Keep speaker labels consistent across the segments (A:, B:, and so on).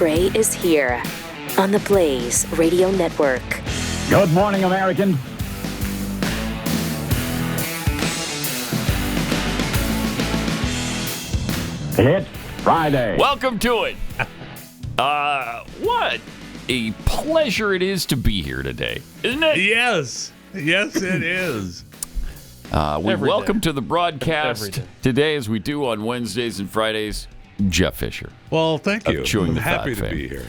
A: Gray is here on the Blaze Radio Network.
B: Good morning, American. It's Friday.
C: Welcome to it. What a pleasure it is to be here today, isn't it?
D: Yes, it is.
C: We welcome to the broadcast today, as we do on Wednesdays and Fridays, Jeff Fisher.
D: Well, thank you.
C: Chewing
D: I'm
C: the
D: happy
C: fat
D: to
C: fame.
D: be here.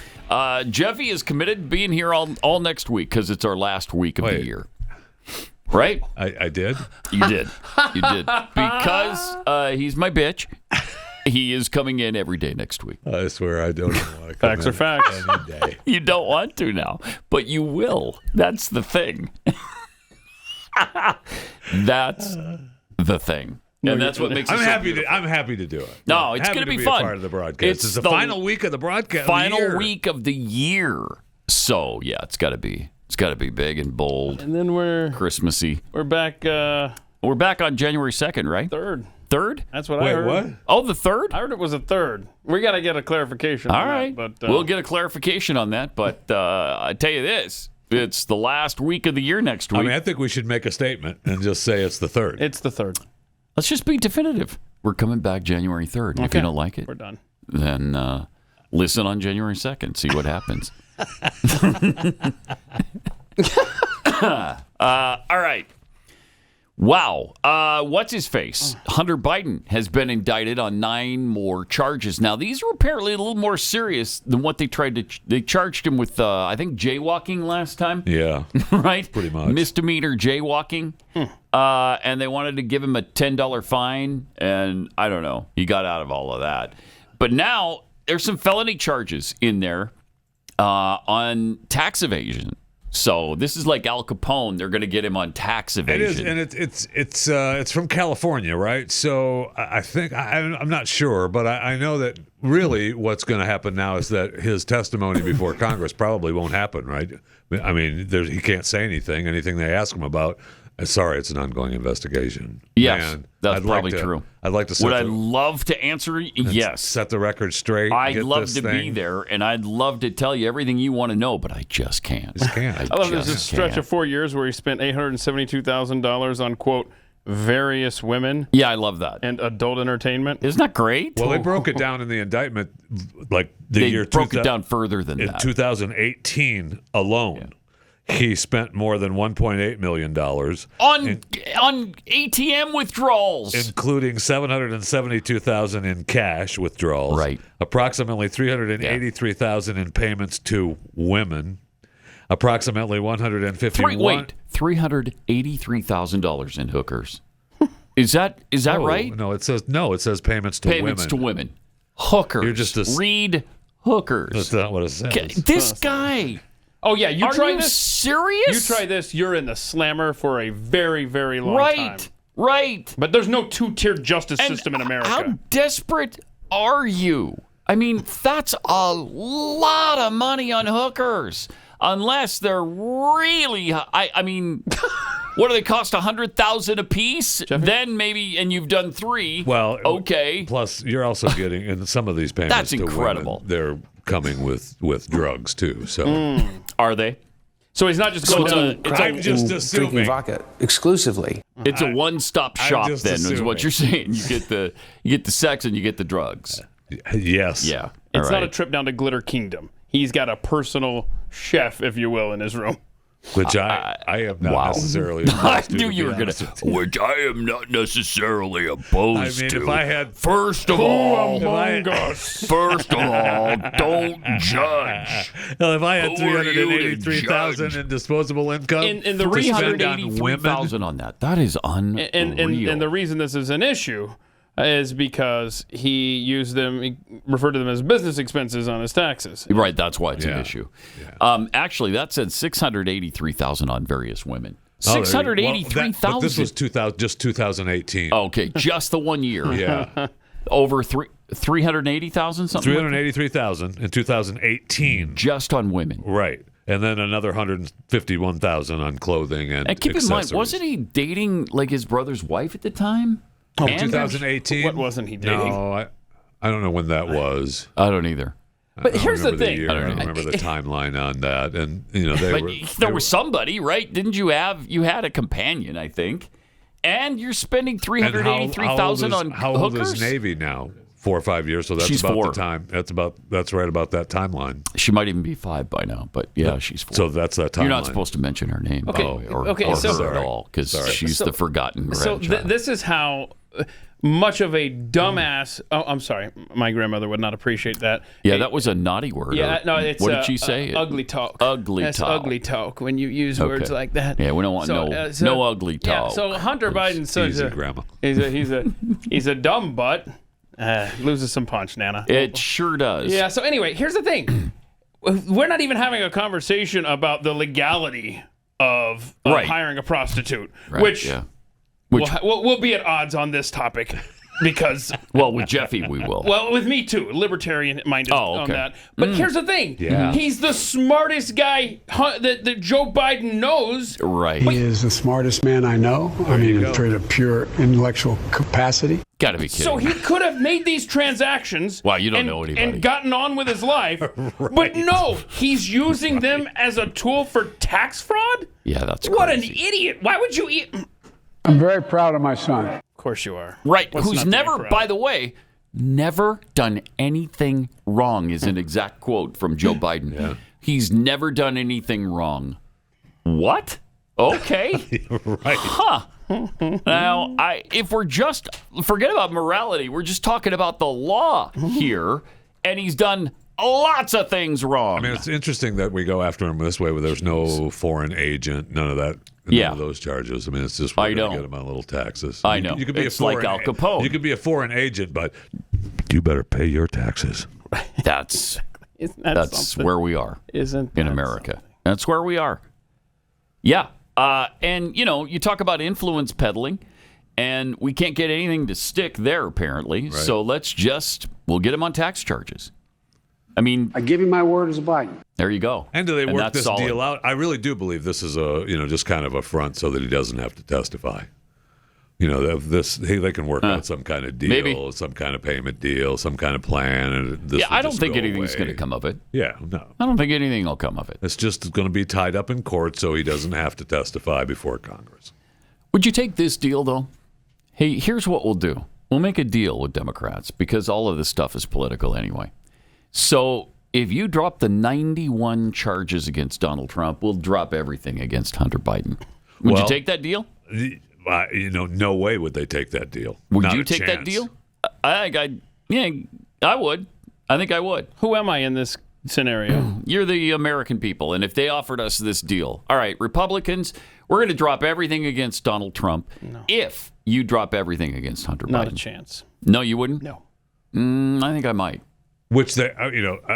C: Jeffy is committed to being here all next week because it's our last week of the year. Right?
D: I did?
C: You did. You did. Because he's my bitch. He is coming in every day next week.
D: I swear I don't want to come
E: Facts are facts.
D: any day.
C: You don't want to now, but you will. That's the thing. That's the thing. And that's what makes it
D: I'm
C: so
D: happy to do it.
C: No, it's
D: going to
C: be
D: be
C: fun.
D: A part of the broadcast. It's the final week of the broadcast.
C: Final week of the year. So, yeah, it's got to be big and bold.
E: And then we're
C: Christmassy.
E: We're back.
C: We're back on January 2nd, right?
E: Third.
C: That's
E: what I heard.
D: Wait, what?
C: Oh, the 3rd?
E: I heard it was a third. We got to get a clarification.
C: All
E: on
C: right.
E: That, but
C: we'll get a clarification on that. But I tell you this, it's the last week of the year next week.
D: I mean, I think we should make a statement and just say it's the 3rd.
E: It's the 3rd.
C: Let's just be definitive. We're coming back January 3rd.
E: Okay.
C: If you don't like it,
E: we're done.
C: Then listen on January 2nd. See what happens. All right. Wow. What's his face? Hunter Biden has been indicted on 9 more charges. Now, these were apparently a little more serious than what they tried to. They charged him with, I think, jaywalking last time.
D: Yeah.
C: Right?
D: Pretty much.
C: Misdemeanor jaywalking. And they wanted to give him a $10 fine. And I don't know. He got out of all of that. But now there's some felony charges in there on tax evasion. So this is like Al Capone. They're going to get him on tax evasion.
D: It is, and it's from California, right? So I think I'm not sure, but I know that really what's going to happen now is that his testimony before Congress probably won't happen, right? I mean, he can't say anything they ask him about. Sorry, it's an ongoing investigation.
C: Yes,
D: Man,
C: that's probably true.
D: I'd like to.
C: Would I love to answer? Yes.
D: Set the record straight.
C: I'd love to be there, and I'd love to tell you everything you want to know, but I just can't.
E: I love there's a stretch of 4 years where he spent $872,000 on, quote, various women.
C: Yeah, I love that.
E: And adult entertainment.
C: Isn't that great?
D: Well, they broke it down in the indictment, like
C: they broke it down further than
D: that. In 2018 alone. Yeah. He spent more than $1.8 million
C: on ATM withdrawals,
D: including $772,000 in cash withdrawals.
C: Right.
D: Approximately $383,000 in payments to women. Approximately
C: $383,000 in hookers. Is that right?
D: No, it says payments to women.
C: Payments to women. Hookers.
D: You're just
C: read hookers.
D: That's not what it says.
C: This guy.
E: Oh, yeah, you try this?
C: Serious?
E: You try this, you're in the slammer for a very, very long time.
C: Right.
E: But there's no two-tiered justice system in America.
C: How desperate are you? I mean, that's a lot of money on hookers. Unless they're really, I mean, what do they cost? $100,000 a piece?
E: Jeffy?
C: Then maybe, and you've done 3.
D: Well,
C: okay.
D: Plus, you're also getting in some of these payments.
C: That's incredible.
D: To women, they're coming with drugs too. So
C: are they?
E: So he's not just going to.
D: I'm just assuming
F: drinking vodka exclusively.
C: It's a one-stop shop. Then
D: assuming.
C: is what you're saying. You get the sex and you get the drugs.
D: Yes.
C: Yeah.
E: It's not a trip down to Glitter Kingdom. He's got a personal chef, if you will, in his room.
D: Which I am not necessarily
C: I knew you were going to. Which I am not necessarily opposed to.
D: If I had.
C: First of all, don't judge.
D: Well, if I had $383,000 in disposable income,
E: and the
C: $383,000 on that is unreal.
E: And the reason this is an issue is because he referred to them as business expenses on his taxes.
C: Right, that's why it's an issue. Yeah. Actually, that said $683,000 on various women. $683,000.
D: But this was 2018.
C: Okay, just the 1 year.
D: Yeah.
C: Over $380,000 something.
D: $383,000 in 2018.
C: Just on women.
D: Right. And then another $151,000 on clothing and
C: keep
D: accessories.
C: in mind, wasn't he dating like his brother's wife at the time?
D: Oh, 2018?
E: What wasn't he dating?
D: No, I don't know when that was.
C: I don't either.
E: But here's the
D: remember
E: thing.
D: year. I don't remember the timeline on that. And,
C: there was somebody, right? Didn't you had a companion, I think. And you're spending $383,000 on
D: how old
C: hookers?
D: is Navy now? 4 or 5 years. So that's
C: She's
D: about
C: 4.
D: the time. That's right about that timeline.
C: She might even be 5 by now, but yeah, she's 4.
D: So that's that timeline.
C: You're not supposed to mention her name,
E: Okay.
C: or
E: So-
C: her at all, because she's the forgotten grandchild.
E: So this is how much of a dumbass. Oh, I'm sorry. My grandmother would not appreciate that.
C: Yeah, that was a naughty word.
E: Yeah, no, it's
C: what did she say?
E: Ugly talk.
C: Ugly
E: That's
C: talk.
E: ugly talk when you use words like that.
C: Yeah, we don't want no ugly talk.
E: Yeah, so Hunter Biden's such
D: Easy, Grandma.
E: he's a dumb butt. Loses some punch, Nana.
C: It sure does.
E: Yeah. So anyway, here's the thing. We're not even having a conversation about the legality of hiring a prostitute, which.
C: Yeah.
E: We'll be at odds on this topic because...
C: Well, with Jeffy, we will.
E: Well, with me, too. Libertarian-minded on that. But here's the thing.
D: Yeah.
E: He's the smartest guy that Joe Biden knows.
C: Right.
G: He is the smartest man I know. I mean, in terms of pure intellectual capacity.
C: Gotta be kidding.
E: So he could have made these transactions...
C: Wow, you don't know anybody.
E: ...and gotten on with his life. Right. But no, he's using them as a tool for tax fraud?
C: Yeah, that's
E: What
C: crazy.
E: an idiot. Why would you eat...
G: I'm very proud of my son.
E: Of course you are.
C: Right,
E: What's
C: who's
E: not to be
C: never,
E: proud
C: by
E: of?
C: the way, never done anything wrong is an exact quote from Joe Biden. Yeah. He's never done anything wrong. What? Okay.
D: Right.
C: Huh. Now, if we're just, forget about morality, we're just talking about the law here, and he's done lots of things wrong.
D: I mean, it's interesting that we go after him this way, where there's no foreign agent, none of that. None of those charges. I mean, it's just we're going to get him on little taxes.
C: I know.
D: You could be
C: it's
D: a foreign,
C: like Al Capone.
D: You could be a foreign agent, but you better pay your taxes.
C: That's
E: That's
C: where we are
E: in
C: America. That's where we are. Yeah. And, you talk about influence peddling, and we can't get anything to stick there, apparently. Right. So we'll get him on tax charges. I mean,
G: I give you my word as a Biden.
C: There you go.
D: And do they work this
C: solid.
D: deal out? I really do believe this is just kind of a front so that he doesn't have to testify. They can work out some kind of deal,
C: maybe.
D: Some kind of payment deal, some kind of plan. And
C: I don't think anything's going to come of it.
D: Yeah, no.
C: I don't think anything will come of it.
D: It's just going to be tied up in court so he doesn't have to testify before Congress.
C: Would you take this deal, though? Hey, here's what we'll do. We'll make a deal with Democrats because all of this stuff is political anyway. So if you drop the 91 charges against Donald Trump, we'll drop everything against Hunter Biden. Would you take that deal?
D: No way would they take that deal.
C: Would
D: Not
C: you
D: a
C: take that
D: chance.
C: deal? I would. I think I would.
E: Who am I in this scenario?
C: You're the American people, and if they offered us this deal, all right, Republicans, we're going to drop everything against Donald Trump. No. If you drop everything against Hunter Biden,
E: Not a chance.
C: No, you wouldn't.
E: No.
C: I think I might.
D: Which they,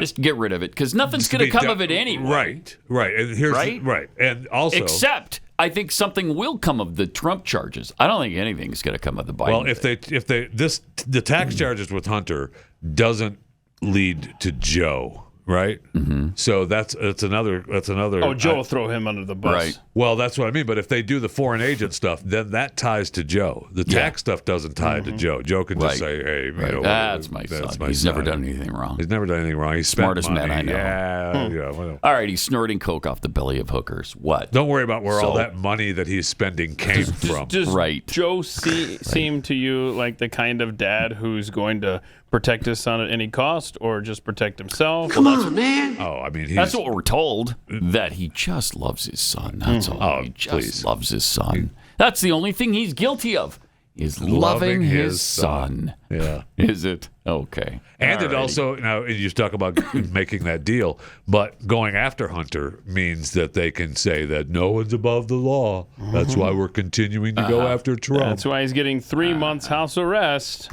C: just get rid of it because nothing's going to come of it anyway.
D: Right. And here's right. And also,
C: except I think something will come of the Trump charges. I don't think anything's going to come of the Biden.
D: Well, the tax charges with Hunter doesn't lead to Joe, right? Mm-hmm. So that's another.
E: Oh, Joe will throw him under the bus.
C: Right.
D: Well, that's what I mean. But if they do the foreign agent stuff, then that ties to Joe. The tax stuff doesn't tie to Joe. Joe can just say, "Hey,
C: that's my son. He's never done anything wrong.
D: He's never done anything wrong. He's
C: smartest
D: spent money.
C: man I know.
D: Yeah.
C: All right, he's snorting coke off the belly of hookers. What?
D: Don't worry about where all that money that he's spending came from.
E: Does Joe seem to you like the kind of dad who's going to protect his son at any cost, or just protect himself?
G: Come on, man.
D: Oh, I mean,
C: that's what we're told. That he just loves his son. That's all.
D: Oh,
C: he just loves his son. That's the only thing he's guilty of. Is loving his son.
D: Yeah.
C: Is it? Okay.
D: And it also, now you talk about making that deal, but going after Hunter means that they can say that no one's above the law. That's why we're continuing to go after Trump.
E: That's why he's getting 3 months house arrest.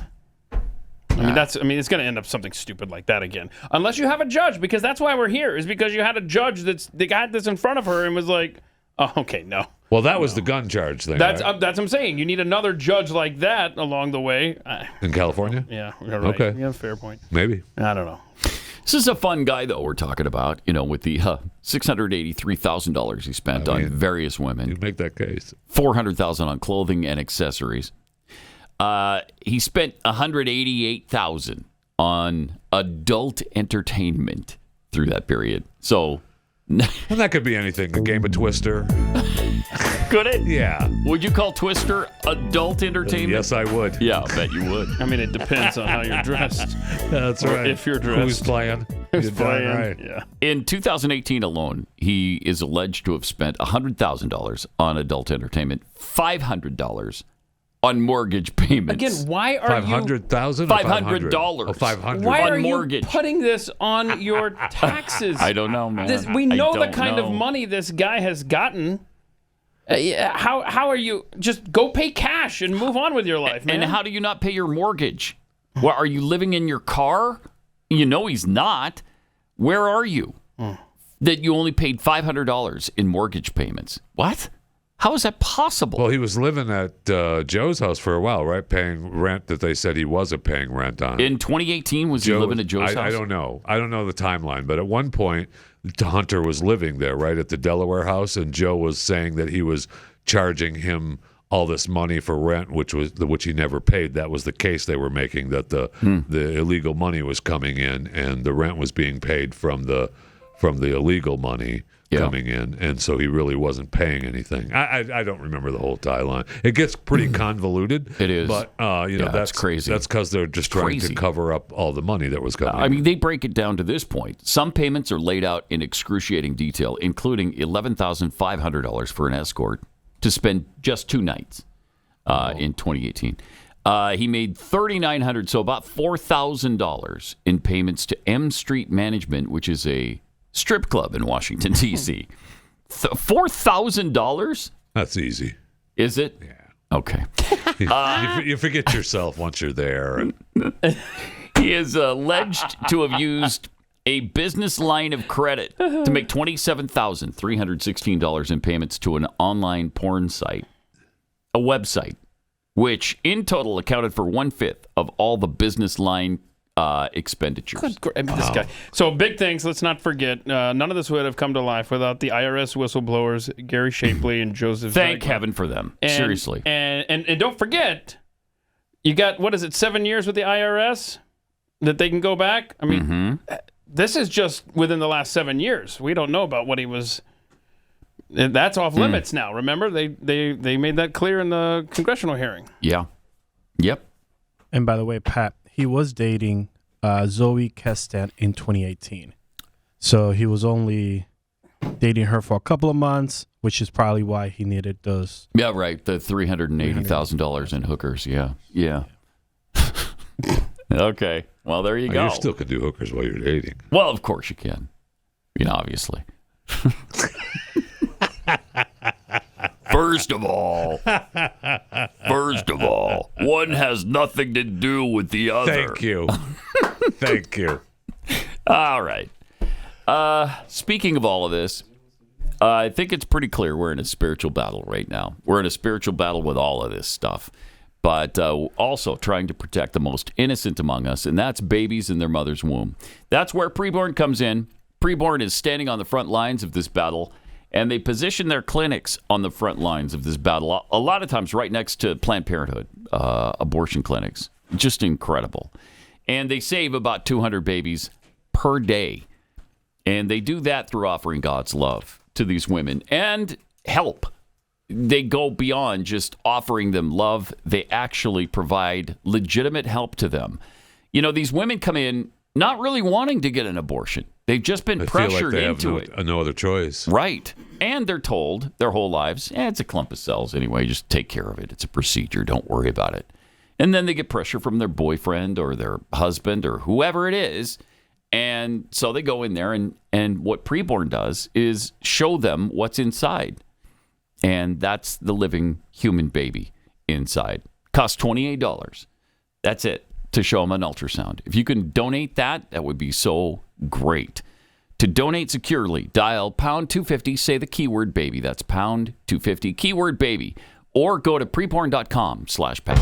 E: It's going to end up something stupid like that again. Unless you have a judge, because that's why we're here, is because you had a judge they got this in front of her and was like, oh, okay, no.
D: Well, that was the gun charge thing.
E: That's
D: right?
E: that's what I'm saying. You need another judge like that along the way.
D: In California?
E: Yeah, you're right.
D: Okay.
E: Yeah, fair point.
D: Maybe.
E: I don't know.
C: This is a fun guy, though, we're talking about, with the $683,000 he spent on various women.
D: You make that case.
C: $400,000 on clothing and accessories. He spent $188,000 on adult entertainment through that period. So,
D: And that could be anything. A game of Twister.
C: could it?
D: Yeah.
C: Would you call Twister adult entertainment?
D: Yes, I would.
C: Yeah, I bet you would.
E: I mean, it depends on how you're dressed.
D: That's
E: Or
D: right.
E: if you're dressed.
D: Who's playing?
E: Who's
D: You're darn
E: playing?
D: right.
E: Yeah.
C: In 2018 alone, he is alleged to have spent $100,000 on adult entertainment, $500 on mortgage payments.
E: Again, why are you?
D: $500,000?
C: $500.
D: Oh, $500.
E: Why
C: on
E: are
C: mortgage.
E: you putting this on your taxes?
C: I don't know, man.
E: We know
C: I
E: the
C: don't
E: kind
C: know.
E: of money this guy has gotten. How are you? Just go pay cash and move on with your life, man.
C: And how do you not pay your mortgage? Well, are you living in your car? You know he's not. Where are you? That you only paid $500 in mortgage payments. What? How is that possible?
D: Well, he was living at Joe's house for a while, right? Paying rent that they said he wasn't paying rent on.
C: In 2018, was he living at Joe's house?
D: I don't know. I don't know the timeline, but at one point, Hunter was living there, right, at the Delaware house, and Joe was saying that he was charging him all this money for rent, which he never paid. That was the case they were making, that the illegal money was coming in, and the rent was being paid from the illegal money coming in, and so he really wasn't paying anything. I don't remember the whole timeline. It gets pretty convoluted.
C: It is,
D: but that's
C: crazy.
D: That's because they're just trying to cover up all the money that was coming.
C: I mean, they break it down to this point. Some payments are laid out in excruciating detail, including $11,500 for an escort to spend just 2 nights in 2018. He made $3,900, so about $4,000 in payments to M Street Management, which is a strip club in Washington, D.C. $4,000?
D: That's easy.
C: Is it?
D: Yeah.
C: Okay.
D: You forget yourself once you're there.
C: He is alleged to have used a business line of credit to make $27,316 in payments to an online porn site, a website, which in total accounted for 1/5 of all the business line expenditures.
E: This guy. So big things. Let's not forget. None of this would have come to life without the IRS whistleblowers, Gary Shapley and Joseph.
C: Thank
E: Zegler.
C: heaven for them.
E: And,
C: Seriously.
E: And don't forget, you got 7 years with the IRS that they can go back. I mean, this is just within the last 7 years. We don't know about what he was. That's off limits now. Remember, they made that clear in the congressional hearing.
C: Yeah. Yep.
H: And by the way, Pat, he was dating Zoe Kestan in 2018. So he was only dating her for a couple of months, which is probably why he needed those.
C: Yeah, right. The $380,000 in hookers. Yeah. Yeah. Okay. Well, there you go.
D: You still could do hookers while you're dating.
C: Well, of course you can. Obviously. First of all, one has nothing to do with the other.
D: Thank you. Thank you.
C: All right. Speaking of all of this, I think it's pretty clear we're in a spiritual battle right now. We're in a spiritual battle with all of this stuff, but also trying to protect the most innocent among us, and that's babies in their mother's womb. That's where Preborn comes in. Preborn is standing on the front lines of this battle, and they position their clinics on the front lines of this battle, a lot of times right next to Planned Parenthood abortion clinics. Just incredible. And they save about 200 babies per day. And they do that through offering God's love to these women and help. They go beyond just offering them love. They actually provide legitimate help to them. These women come in not really wanting to get an abortion. They've just been pressured into it.
D: No other choice.
C: Right. And they're told their whole lives, it's a clump of cells anyway. Just take care of it. It's a procedure. Don't worry about it. And then they get pressure from their boyfriend or their husband or whoever it is. And so they go in there, and what Preborn does is show them what's inside. And that's the living human baby inside. Costs $28. That's it, to show them an ultrasound. If you can donate that would be so great. To donate securely, dial pound 250, say the keyword baby. That's pound 250, keyword baby. Or go to preborn.com/Pat.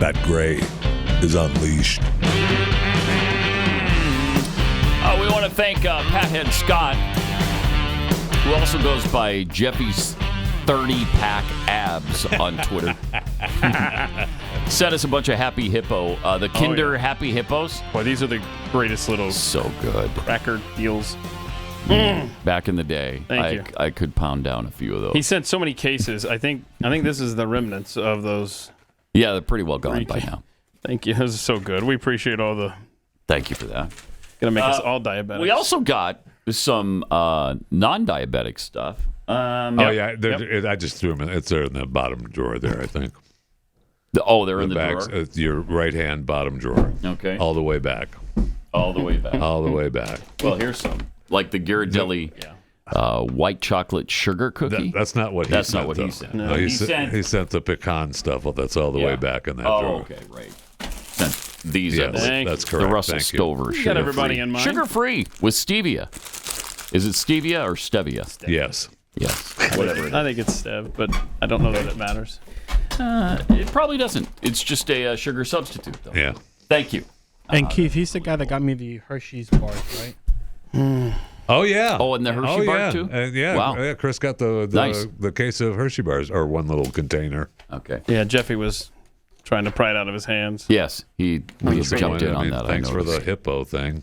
D: That gray is unleashed.
C: We want to thank Pathead Scott who also goes by Jeffy's 30-pack abs on Twitter. Sent us a bunch of Happy Hippo, the Kinder Happy Hippos.
E: Boy, these are the greatest little
C: So good.
E: cracker deals.
C: Back in the day,
E: Thank you.
C: I could pound down a few of those.
E: He sent so many cases. I think this is the remnants of those.
C: Yeah, they're pretty well gone by now.
E: Thank you. This is so good. We appreciate all the.
C: Thank you for that.
E: Gonna make us all diabetic.
C: We also got some non-diabetic stuff.
D: I just threw them in. It's there in the bottom drawer there, I think.
C: They're in the
D: bags,
C: drawer?
D: your right-hand bottom drawer.
C: Okay.
D: All the way back.
C: All the way back.
D: All the way back.
C: Well, here's some. Like the Ghirardelli white chocolate sugar cookie.
D: That's not what he
C: That's
D: sent.
C: not what
D: though.
C: he sent.
D: No, he sent the pecan stuff. Well, that's all the way back in that drawer.
C: Oh, okay, right. Sent these
D: Yes,
C: up.
D: that's correct.
C: The Russell
D: Thank you.
C: Stover
E: You
C: sugar
E: got everybody
C: free.
E: in mind.
C: Sugar-free with stevia. Is it stevia or stevia?
D: Yes.
C: Yes. Whatever.
E: I think it's Stev, but I don't know that it matters.
C: It probably doesn't. It's just a sugar substitute, though.
D: Yeah.
C: Thank you.
H: And Keith, he's the guy that got me the Hershey's bars, right?
D: Oh yeah.
C: Oh, and the Hershey bar too.
D: Wow. Yeah, Chris got the
C: Nice.
D: the case of Hershey bars, or one little container.
C: Okay.
E: Yeah, Jeffy was trying to pry it out of his hands.
C: Yes, he jumped in on that.
D: Thanks
C: I
D: for the
C: noticed.
D: hippo thing.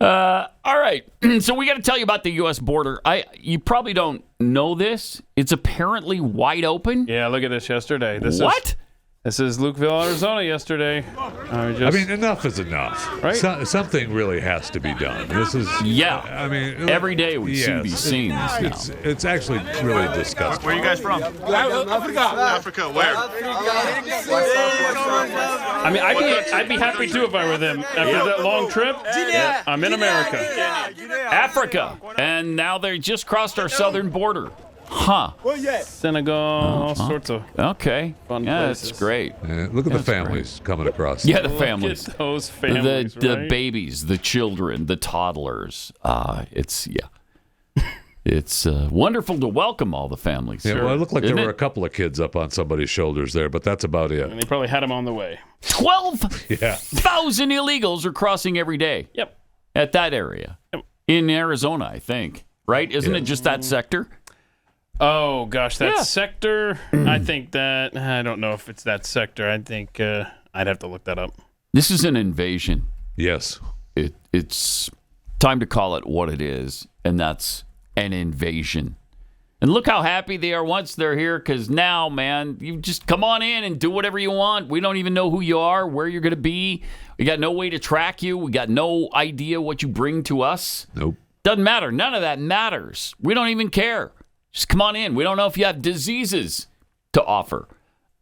C: All right. So we got to tell you about the U.S. border. You probably don't know this. It's apparently wide open.
E: Yeah, look at this yesterday.
C: What?
E: This is Lukeville, Arizona yesterday.
D: I mean, enough is enough.
E: Right?
D: Something really has to be done. This is.
C: Yeah.
D: I mean,
C: Every day we see these scenes now.
D: It's actually really disgusting.
I: Where are you guys from? Africa. Where?
E: I mean, I'd be happy too if I were them. After that long trip, I'm in America.
C: Africa. And now they just crossed our southern border. Huh.
E: Senegal, all sorts of
C: Okay.
E: fun
C: Yeah,
E: places.
C: that's great.
D: Look at the families coming across.
C: Yeah, the
E: Look
C: families.
E: at those families,
C: the
E: right?
C: babies, the children, the toddlers. It's wonderful to welcome all the families.
D: Yeah, well, it looked like
C: Isn't
D: there were
C: it?
D: a couple of kids up on somebody's shoulders there, but that's about it.
E: And they probably had them on the way.
C: 12,000 illegals are crossing every day.
E: Yep.
C: At that area.
E: Yep.
C: In Arizona, I think. Right? Isn't it just that sector?
E: Oh gosh, that sector. I think that I don't know if it's that sector. I think I'd have to look that up.
C: This is an invasion.
D: Yes.
C: It's time to call it what it is, and that's an invasion. And look how happy they are once they're here, because now, man, you just come on in and do whatever you want. We don't even know who you are, where you're going to be. We got no way to track you. We got no idea what you bring to us.
D: Nope.
C: Doesn't matter. None of that matters. We don't even care. Just come on in. We don't know if you have diseases to offer.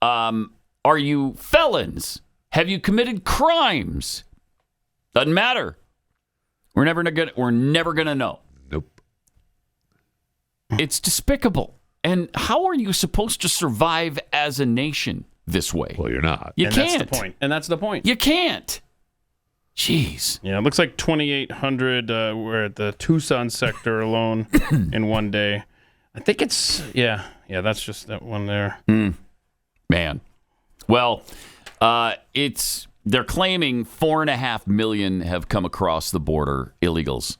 C: Are you felons? Have you committed crimes? Doesn't matter. We're never gonna know.
D: Nope.
C: It's despicable. And how are you supposed to survive as a nation this way?
D: Well, you're not.
C: You
E: And
C: can't.
E: that's the point. And that's the point.
C: You can't. Jeez.
E: Yeah, it looks like 2,800 were at the Tucson sector alone in one day. I think it's that's just that one there.
C: Man. Well, they're claiming 4.5 million have come across the border, illegals,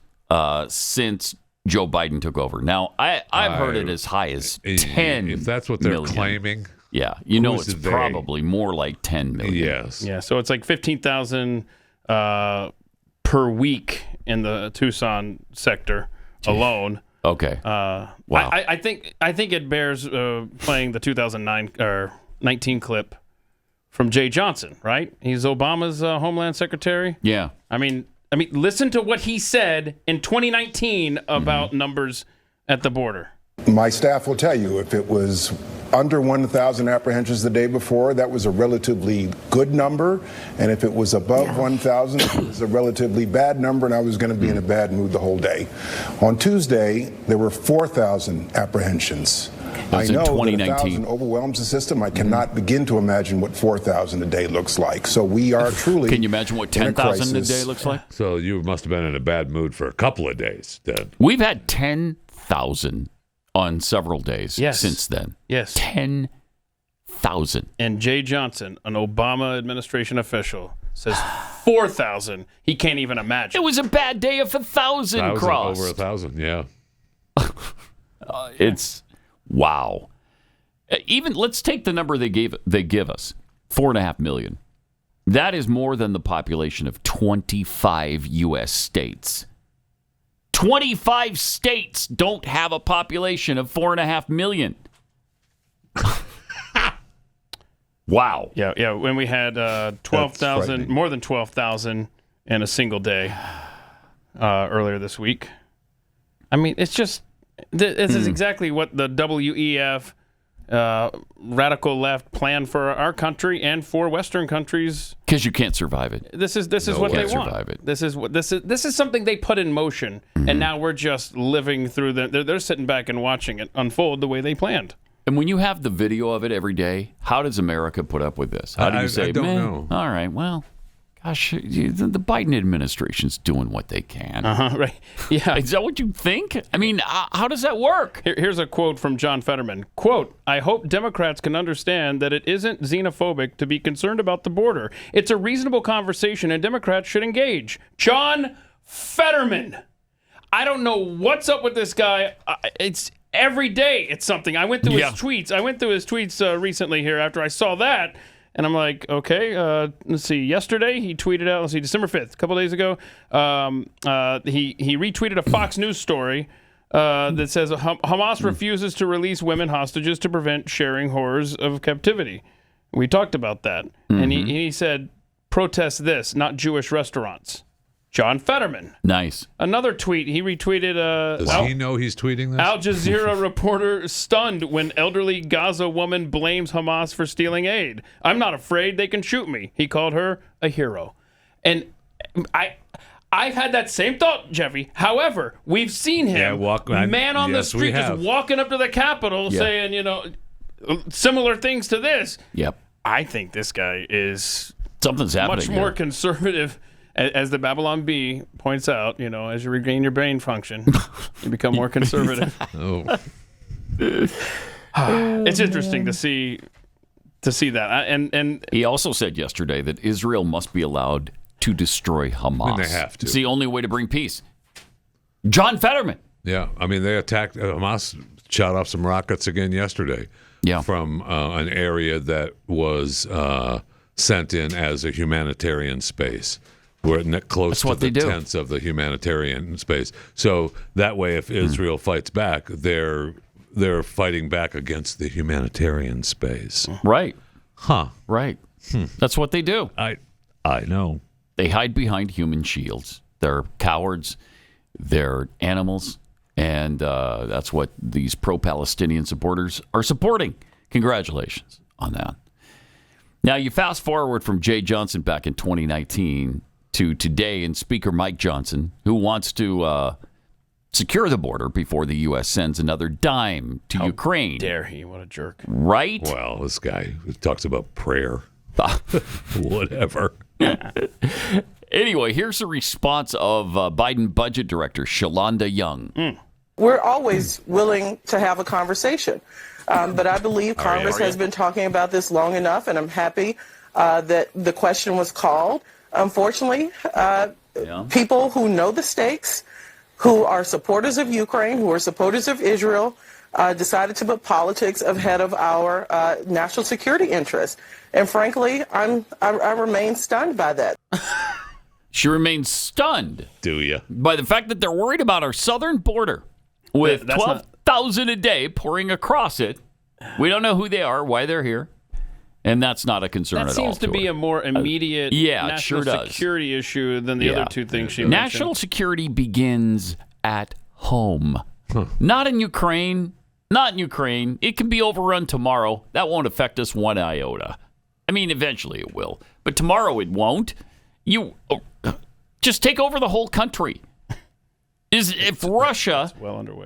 C: since Joe Biden took over. Now, I've heard it as high as 10
D: If that's what they're
C: million.
D: claiming.
C: Yeah, it's
D: they?
C: probably more like 10 million.
D: Yes.
E: Yeah, so it's like 15,000 per week in the Tucson sector alone.
C: Okay.
E: Wow. I think it bears playing the 2009 or 19 clip from Jay Johnson, right? He's Obama's Homeland Secretary.
C: Yeah.
E: I mean, listen to what he said in 2019 about numbers at the border.
J: My staff will tell you if it was under 1,000 apprehensions the day before, that was a relatively good number. And if it was above 1,000, it was a relatively bad number, and I was going to be in a bad mood the whole day. On Tuesday, there were 4,000 apprehensions.
C: That's
J: I know
C: in
J: that
C: 2019.
J: 1,000 overwhelms the system. I cannot begin to imagine what 4,000 a day looks like. So we are truly.
C: Can you imagine what 10,000 a day looks like?
D: So you must have been in a bad mood for a couple of days then.
C: We've had 10,000 on several days since then.
E: Yes.
C: 10,000.
E: And Jay Johnson, an Obama administration official, says 4,000. He can't even imagine.
C: It was a bad day if 1,000 crossed.
D: Over 1,000, yeah.
C: It's wow. Even let's take the number they give us, 4.5 million. That is more than the population of 25 U.S. states. 25 states don't have a population of 4.5 million. Wow.
E: Yeah. When we had 12,000, more than 12,000 in a single day earlier this week. I mean, it's just this is exactly what the WEF radical left plan for our country and for Western countries.
C: Because you can't survive it.
E: This is what they want. This is something they put in motion, and now we're just living through they're sitting back and watching it unfold the way they planned.
C: And when you have the video of it every day, how does America put up with this? How do you say,
D: I don't know.
C: All right, well, gosh, the Biden administration's doing what they can.
E: Right. Yeah.
C: Is that what you think? I mean, how does that work?
E: Here's a quote from John Fetterman. Quote, I hope Democrats can understand that it isn't xenophobic to be concerned about the border. It's a reasonable conversation and Democrats should engage. John Fetterman. I don't know what's up with this guy. It's every day it's something. I went through his tweets recently here after I saw that. And I'm like, okay, let's see. Yesterday, he tweeted out, December 5th, a couple days ago, he retweeted a Fox News story that says Hamas refuses to release women hostages to prevent sharing horrors of captivity. We talked about that. And he said, protest this, not Jewish restaurants. John Fetterman.
C: Nice.
E: Another tweet. He retweeted.
D: Does he know he's tweeting this?
E: Al Jazeera reporter stunned when elderly Gaza woman blames Hamas for stealing aid. I'm not afraid they can shoot me. He called her a hero. And I've had that same thought, Jeffy. However, we've seen him, man on the street, just walking up to the Capitol saying, similar things to this.
C: Yep.
E: I think this guy is
C: something's happening.
E: Much more conservative. As the Babylon Bee points out, as you regain your brain function, you become more conservative. It's interesting to see that. And
C: he also said yesterday that Israel must be allowed to destroy Hamas.
D: And they have to.
C: It's the only way to bring peace. John Fetterman.
D: Yeah, I mean, they attacked Hamas, shot off some rockets again yesterday.
C: Yeah.
D: From an area that was sent in as a humanitarian space. We're close to the tents of the humanitarian space. So that way, if Israel fights back, they're fighting back against the humanitarian space.
C: Right.
D: Huh.
C: Right. That's what they do.
D: I know.
C: They hide behind human shields. They're cowards. They're animals. And that's what these pro-Palestinian supporters are supporting. Congratulations on that. Now, you fast forward from Jay Johnson back in 2019 to today, and Speaker Mike Johnson, who wants to secure the border before the U.S. sends another dime to Ukraine.
E: How dare he? What a jerk.
C: Right?
D: Well, this guy talks about prayer. Whatever.
C: Anyway, here's a response of Biden Budget Director Shalonda Young.
K: We're always willing to have a conversation. But I believe Congress has been talking about this long enough, and I'm happy that the question was called. Unfortunately, people who know the stakes, who are supporters of Ukraine, who are supporters of Israel, decided to put politics ahead of our national security interests. And frankly, I remain stunned by that.
C: She remains stunned.
D: Do you?
C: By the fact that they're worried about our southern border with 12,000 a day pouring across it. We don't know who they are, why they're here. And that's not a concern at all.
E: That seems to be a more immediate national security issue than the other two things she mentioned.
C: National security begins at home. Not in Ukraine. Not in Ukraine. It can be overrun tomorrow. That won't affect us one iota. I mean, eventually it will. But tomorrow it won't. You just take over the whole country. If Russia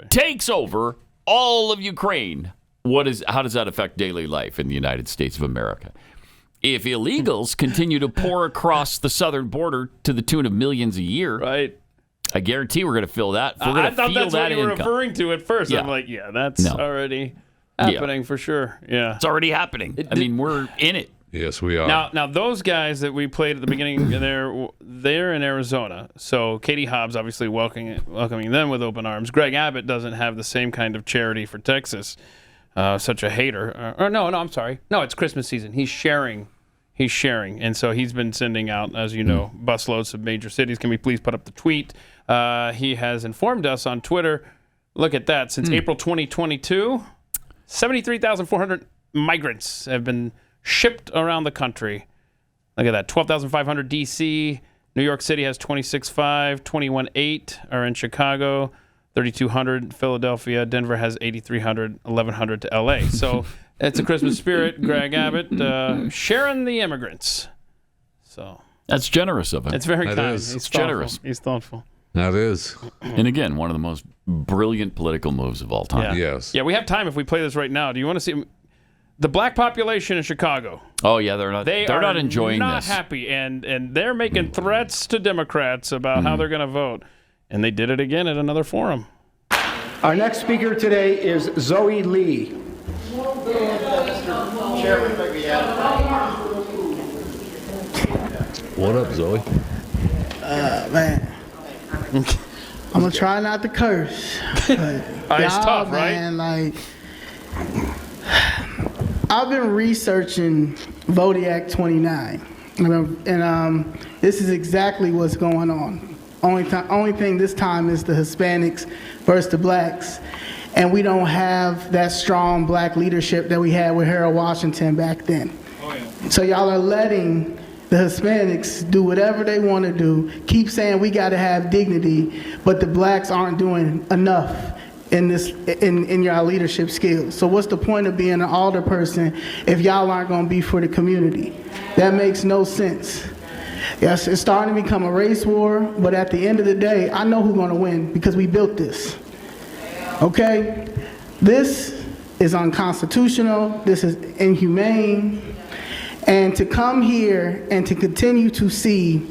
C: takes over all of Ukraine, how does that affect daily life in the United States of America? If illegals continue to pour across the southern border to the tune of millions a year,
E: right?
C: I guarantee we're going to feel that.
E: I thought that's what you were referring to at first.
C: Yeah.
E: I'm like, that's already happening for sure. Yeah,
C: it's already happening. I mean, we're in it.
D: Yes, we are.
E: Now those guys that we played at the beginning, they're in Arizona. So Katie Hobbs obviously welcoming them with open arms. Greg Abbott doesn't have the same kind of charity for Texas. Such a hater. No, I'm sorry. No, it's Christmas season. He's sharing. And so he's been sending out, as you know, busloads of major cities. Can we please put up the tweet? He has informed us on Twitter. Look at that. Since April 2022, 73,400 migrants have been shipped around the country. Look at that. 12,500 D.C. New York City has 26,500. 21,800 are in Chicago. 3,200 Philadelphia. Denver has 8,300. 1,100 to L.A. So it's a Christmas spirit. Greg Abbott sharing the immigrants. So
C: that's generous of him.
E: It's very
D: that
E: kind.
D: Is.
E: He's
C: generous.
E: He's thoughtful.
D: That is.
C: And again, one of the most brilliant political moves of all time.
E: Yeah.
D: Yes.
E: Yeah, we have time if we play this right now. Do you want to see the black population in Chicago?
C: Oh yeah, they're not enjoying
E: not
C: this.
E: Happy, and they're making threats to Democrats about how they're going to vote, and they did it again at another forum.
L: Our next speaker today is Zoe Lee.
D: What up, Zoe?
M: Man. I'm gonna try not to curse. But
E: It's tough,
M: man, right? Like, I've been researching Zodiac 29, and this is exactly what's going on. Only thing this time is the Hispanics versus the blacks, and we don't have that strong black leadership that we had with Harold Washington back then. Oh, yeah. So y'all are letting the Hispanics do whatever they want to do, keep saying we got to have dignity, but the blacks aren't doing enough in your leadership skills. So what's the point of being an alder person if y'all aren't going to be for the community? That makes no sense. Yes, it's starting to become a race war, but at the end of the day, I know who's going to win because we built this. Okay? This is unconstitutional. This is inhumane. And to come here and to continue to see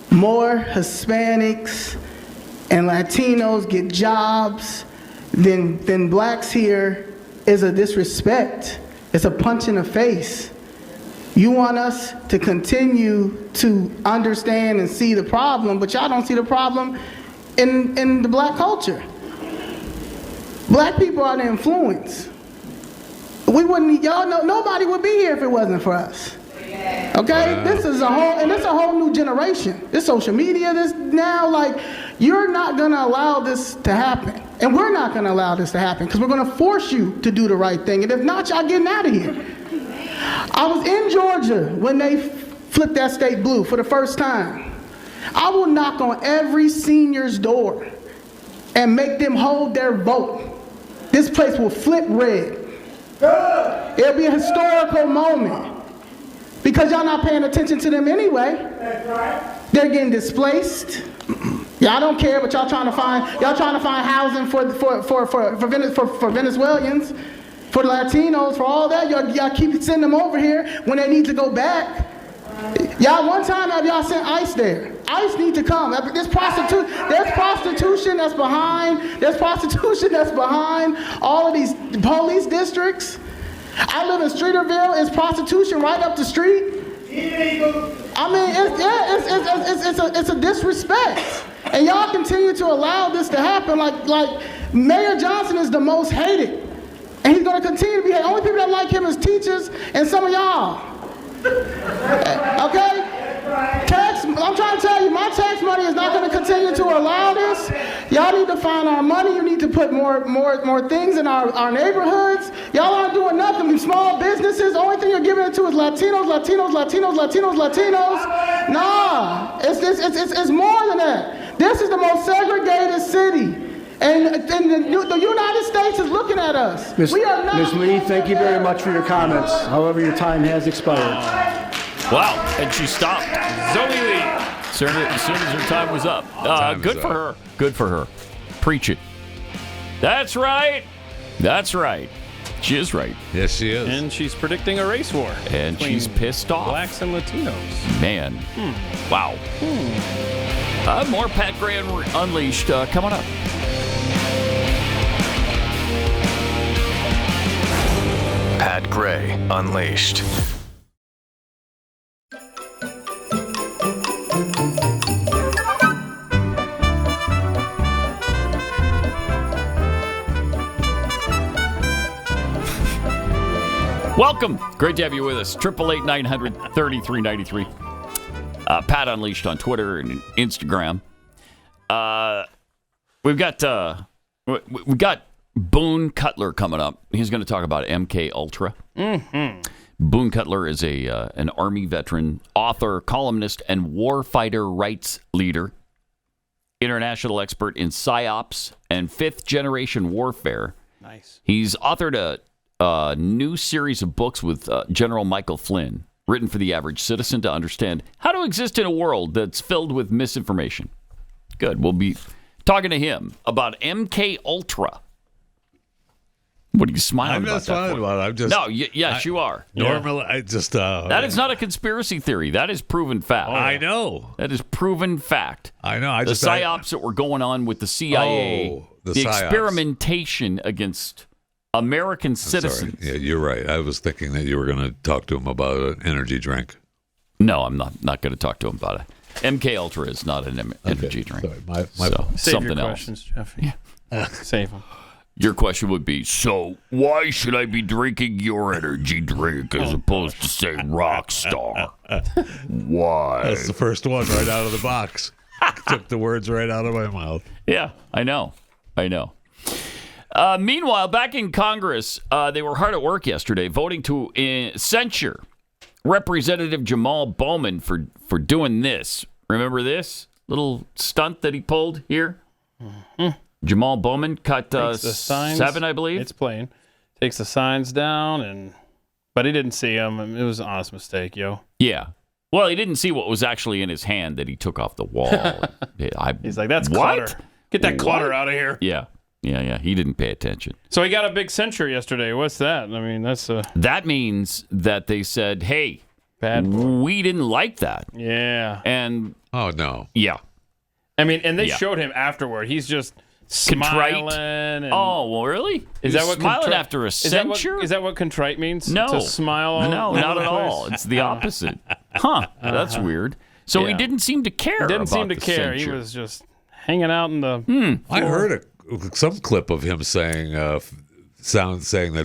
M: more Hispanics and Latinos get jobs than blacks here is a disrespect. It's a punch in the face. You want us to continue to understand and see the problem, but y'all don't see the problem in the black culture. Black people are the influence. We wouldn't, y'all know, nobody would be here if it wasn't for us. Okay, this is a whole new generation. This social media, this now, like, you're not gonna allow this to happen, and we're not gonna allow this to happen because we're gonna force you to do the right thing, and if not, y'all getting out of here. I was in Georgia when they flipped that state blue for the first time. I will knock on every senior's door and make them hold their vote. This place will flip red. It'll be a historical moment. Because y'all not paying attention to them anyway. That's right. They're getting displaced. Y'all don't care, but y'all trying to find housing for Venezuelans, for the Latinos, for all that. Y'all keep sending them over here when they need to go back. Y'all, one time have y'all sent ICE there? ICE need to come. There's prostitution that's behind all of these police districts. I live in Streeterville. It's prostitution right up the street. I mean, it's a disrespect, and y'all continue to allow this to happen. Like Mayor Johnson is the most hated, and he's going to continue to be hated. Only people that like him is teachers and some of y'all. Okay? I'm trying to tell you, my tax money is not going to continue to allow this. Y'all need to find our money. You need to put more things in our neighborhoods. Y'all aren't doing nothing. Small businesses, the only thing you're giving it to is Latinos. Nah, it's more than that. This is the most segregated city. And the United States is looking at us.
L: Ms. Lee, thank you very much for your comments. However, your time has expired.
C: Wow, and she stopped. Zoe Lee. As soon as her time was up. Good for her. Good for her. Preach it. That's right. That's right. She is right.
D: Yes, she is.
E: And she's predicting a race war.
C: And she's pissed off.
E: Blacks and Latinos.
C: Man. Wow. More Pat Gray Unleashed coming up.
N: Pat Gray Unleashed.
C: Welcome. Great to have you with us. 888-900-3393. Pat Unleashed on Twitter and Instagram. We've got Boone Cutler coming up. He's going to talk about MK Ultra. Mm-hmm. Boone Cutler is an Army veteran, author, columnist, and warfighter rights leader, international expert in psyops and fifth-generation warfare. Nice. He's authored a new series of books with General Michael Flynn, written for the average citizen to understand how to exist in a world that's filled with misinformation. Good. We'll be talking to him about MK Ultra. What are you smiling
D: I'm
C: about?
D: not smiling about it. I'm just
C: yes, you are.
D: Normally, I just
C: that is not a conspiracy theory. That is proven fact.
D: Oh, I know.
C: That is proven fact.
D: I know.
C: The psyops that were going on with the CIA, the experimentation against American citizens.
D: Yeah, you're right. I was thinking that you were going to talk to him about an energy drink.
C: No, I'm not going to talk to him about it. MK Ultra is not an energy drink.
D: Sorry, my
E: Save
C: something
E: your
C: else.
E: questions, Jeffy. Save them.
C: Your question would be, so why should I be drinking your energy drink as opposed to, say, Rockstar? Why?
D: That's the first one right out of the box. Took the words right out of my mouth.
C: Yeah, I know. Meanwhile, back in Congress, they were hard at work yesterday voting to censure Representative Jamaal Bowman for doing this. Remember this little stunt that he pulled here? Mm-hmm. Jamaal Bowman cut
E: the signs,
C: 7, I believe.
E: It's plain. Takes the signs down, but he didn't see them. It was an honest mistake, yo.
C: Yeah. Well, he didn't see what was actually in his hand that he took off the wall.
E: He's like, that's clutter. Get that clutter out of here.
C: Yeah. He didn't pay attention.
E: So he got a big censure yesterday. What's that? I mean, that's
C: that means that they said, "Hey, we didn't like that."
E: Yeah.
C: And
D: oh no.
C: Yeah.
E: I mean, and they showed him afterward. He's just smiling.
C: Contrite. Oh, well, really?
E: Is that what
C: smiling after a censure?
E: Is that what contrite means?
C: No.
E: To smile.
C: No, not at all. It's the opposite. Huh? That's weird. So he didn't seem to care.
E: He didn't seem to care.
C: Censure.
E: He was just hanging out in the.
D: I heard some clip of him saying that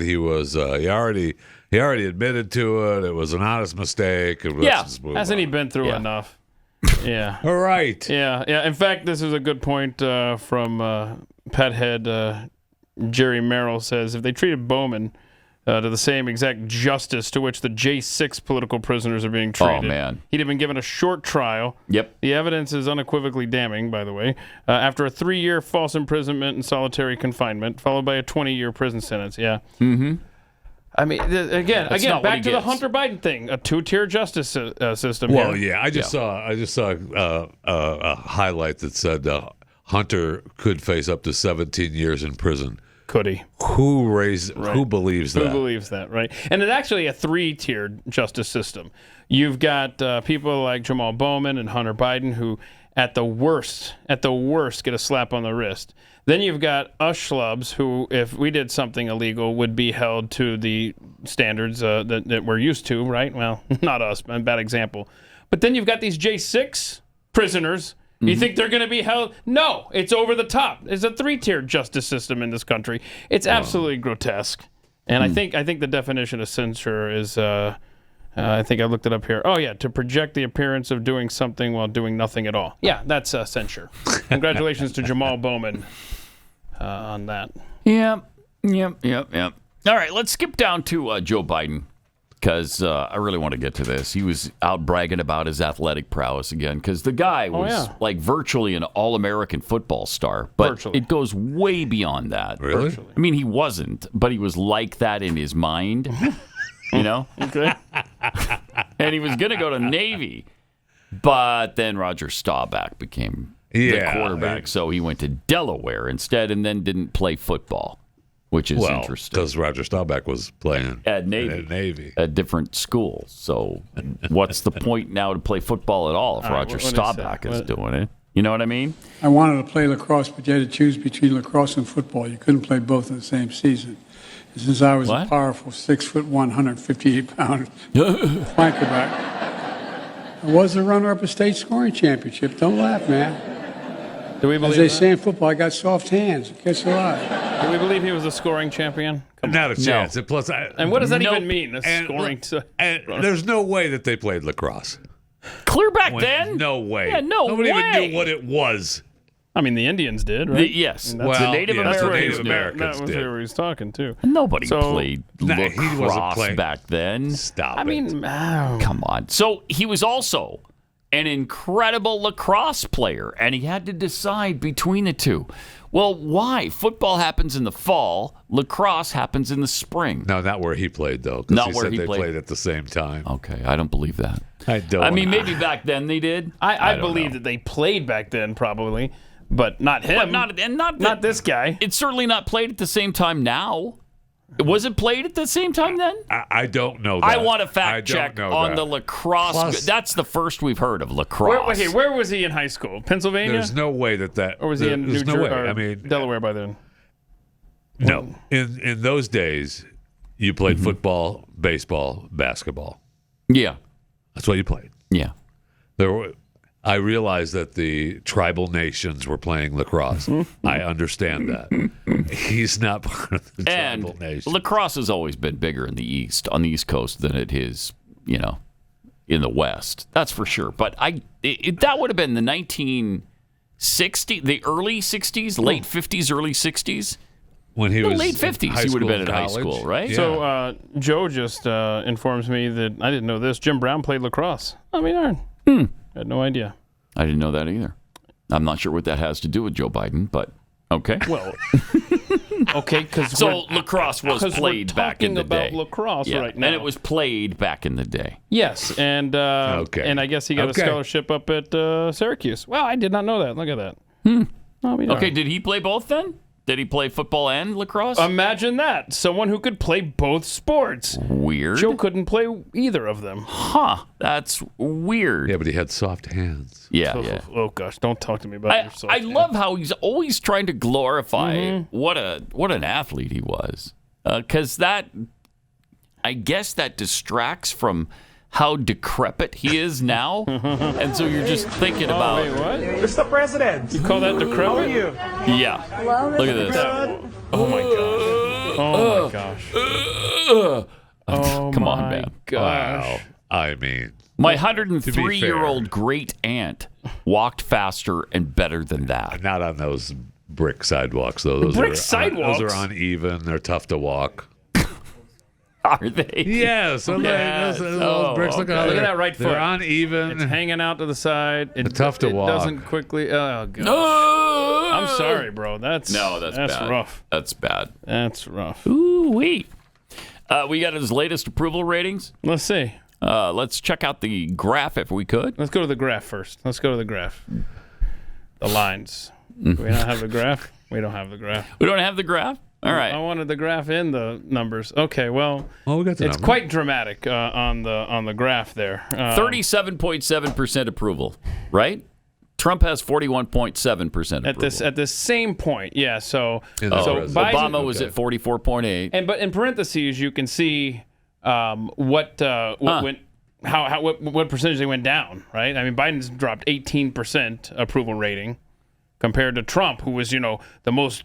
D: he was he already admitted to it. It was an honest mistake.
E: Hasn't he been through enough? Yeah.
D: All right.
E: Yeah. In fact, this is a good point from Pet Head Jerry Merrill says if they treated Bowman to the same exact justice to which the J6 political prisoners are being treated.
C: Oh, man.
E: He'd have been given a short trial.
C: Yep.
E: The evidence is unequivocally damning, by the way. After a 3-year false imprisonment and solitary confinement, followed by a 20-year prison sentence. Yeah.
C: Mm-hmm.
E: I mean, again, back to the Hunter Biden thing, a 2-tier justice system.
D: Well,
E: here.
D: yeah, I just saw a highlight that said Hunter could face up to 17 years in prison.
E: Could he?
D: Who believes that?
E: Who believes that, right? And it's actually a 3-tiered justice system. You've got people like Jamaal Bowman and Hunter Biden who, at the worst, get a slap on the wrist. Then you've got us schlubs who, if we did something illegal, would be held to the standards that we're used to, right? Well, not us, a bad example. But then you've got these J6 prisoners. You think they're going to be held? No, it's over the top. There's a 3-tiered justice system in this country. It's absolutely grotesque. And I think the definition of censure is, I think I looked it up here. Oh, yeah, to project the appearance of doing something while doing nothing at all. Yeah, that's censure. Congratulations to Jamaal Bowman on that.
C: Yep. All right, let's skip down to Joe Biden. Because I really want to get to this. He was out bragging about his athletic prowess again. Because the guy was like virtually an all-American football star. But it goes way beyond that.
D: Really?
E: Virtually.
C: I mean, he wasn't. But he was like that in his mind. You know?
E: Okay.
C: And he was going to go to Navy. But then Roger Staubach became the quarterback. So he went to Delaware instead and then didn't play football. Which is interesting.
D: Because Roger Staubach was playing
C: at Navy. At different schools. So what's the point now to play football at all if Roger Staubach is doing it? You know what I mean?
G: I wanted to play lacrosse, but you had to choose between lacrosse and football. You couldn't play both in the same season. And since I was a powerful 6'1", 158-pound flanker back, I was the runner-up a state scoring championship. Don't laugh, man.
E: Do we believe
G: As they
E: that?
G: say in football, I got soft hands. It gets a lot.
E: Do we believe he was a scoring champion?
D: Not a chance. And plus,
E: And what does that even mean? Scoring.
D: There's no way that they played lacrosse.
C: Clear back then?
D: No way.
C: Yeah,
D: Nobody
C: way.
D: even knew what it was.
E: I mean, the Indians did, right?
C: Yes.
E: I mean, that's
C: the Native
E: that's where
C: Americans
E: he was-
C: did.
E: That was where he was talking, too.
C: Nobody
E: So-
C: played
D: Nah, he wasn't
C: lacrosse
D: playing.
C: back then.
D: Stop
E: I mean,
C: Come on. So he was also an incredible lacrosse player, and he had to decide between the two. Well, why? Football happens in the fall. Lacrosse happens in the spring.
D: No, not where he played, though. 'Cause
C: Not
D: he
C: where
D: said
C: he
D: they
C: played.
D: played at the same time.
C: Okay, I don't believe that.
D: I don't.
C: I mean, maybe back then they did.
E: I
C: don't
E: believe
C: know.
E: that they played back then, probably, but not him.
C: But not
E: not this guy.
C: It's certainly not played at the same time now. Was it played at the same time then?
D: I don't know that.
C: I want a
D: I
C: fact
D: don't
C: check
D: know
C: on
D: that.
C: the lacrosse.
D: Plus-
C: That's the first we've heard of lacrosse.
E: Where was he in high school? Pennsylvania?
D: There's no way that.
E: Or was he in New
D: there's no
E: Jersey?
D: way. I mean,
E: Delaware by then?
D: no. In those days, you played football, baseball, basketball.
C: Yeah.
D: That's what you played.
C: Yeah.
D: I realize that the tribal nations were playing lacrosse. I understand that. He's not part of the tribal
C: And
D: nation.
C: lacrosse has always been bigger in the East, on the East Coast, than it is, in the West. That's for sure. But that would have been the 1960s, the early 60s, late 50s, early 60s.
D: When he was
C: late 50s,
D: high
C: he would have
D: school
C: been in
D: and
C: high
D: college.
C: school, right?
D: Yeah.
E: So Joe just informs me that I didn't know this. Jim Brown played lacrosse. I mean, I had no idea.
C: I didn't know that either. I'm not sure what that has to do with Joe Biden, but okay.
E: Well, okay, because
C: So lacrosse was played back in the day.
E: about lacrosse
C: Yeah,
E: right now.
C: and it was played back in the day.
E: Yes, and and I guess he got a scholarship up at Syracuse. Wow, I did not know that. Look at that.
C: Okay, did he play both then? Did he play football and lacrosse?
E: Imagine that. Someone who could play both sports.
C: Weird.
E: Joe couldn't play either of them.
C: Huh. That's weird.
D: Yeah, but he had soft hands.
C: Yeah, yeah.
E: Oh gosh, don't talk to me about your soft
C: I
E: hands.
C: love how he's always trying to glorify what an athlete he was. Because I guess that distracts from how decrepit he is now. And so you're just thinking about...
E: Wait, what?
I: Mr. President.
E: You call that decrepit?
I: How are you?
C: Yeah. Look at this.
E: Oh my gosh. Oh my gosh. Oh
C: Come on,
E: my
C: man.
E: gosh.
D: Wow. I mean,
C: My
D: to be
C: 103-year-old great aunt walked faster and better than that.
D: not on those brick sidewalks, though. Those
E: Brick
D: are
E: sidewalks?
D: Those are uneven. They're tough to walk.
C: Are they?
D: Yeah, so
C: Yes.
D: those bricks. Look,
C: okay.
D: how
E: Look at
D: they're-
E: that right
D: They're
E: foot.
D: uneven.
E: It's hanging out to the side.
D: They're tough to walk.
E: It doesn't quickly. Oh god.
C: No!
E: I'm sorry, bro. That's
C: bad.
E: rough.
C: That's bad.
E: That's rough.
C: Ooh-wee. We got his latest approval ratings.
E: Let's see.
C: Let's check out the graph if we could.
E: Let's go to the graph first. Let's go to the graph. The lines. Do we not have the graph? We don't have the graph.
C: We don't have the graph? All right.
E: I wanted the graph in the numbers. Okay, well,
D: we got the
E: it's
D: numbers.
E: quite dramatic on the graph there.
C: 37.7% approval, right? Trump has 41.7% approval.
E: At this same point, yeah. So
D: In the
E: so
D: president.
E: Biden,
C: Obama was at 44.8.
E: but in parentheses you can see what went what percentage they went down, right? I mean, Biden's dropped 18% approval rating compared to Trump, who was the most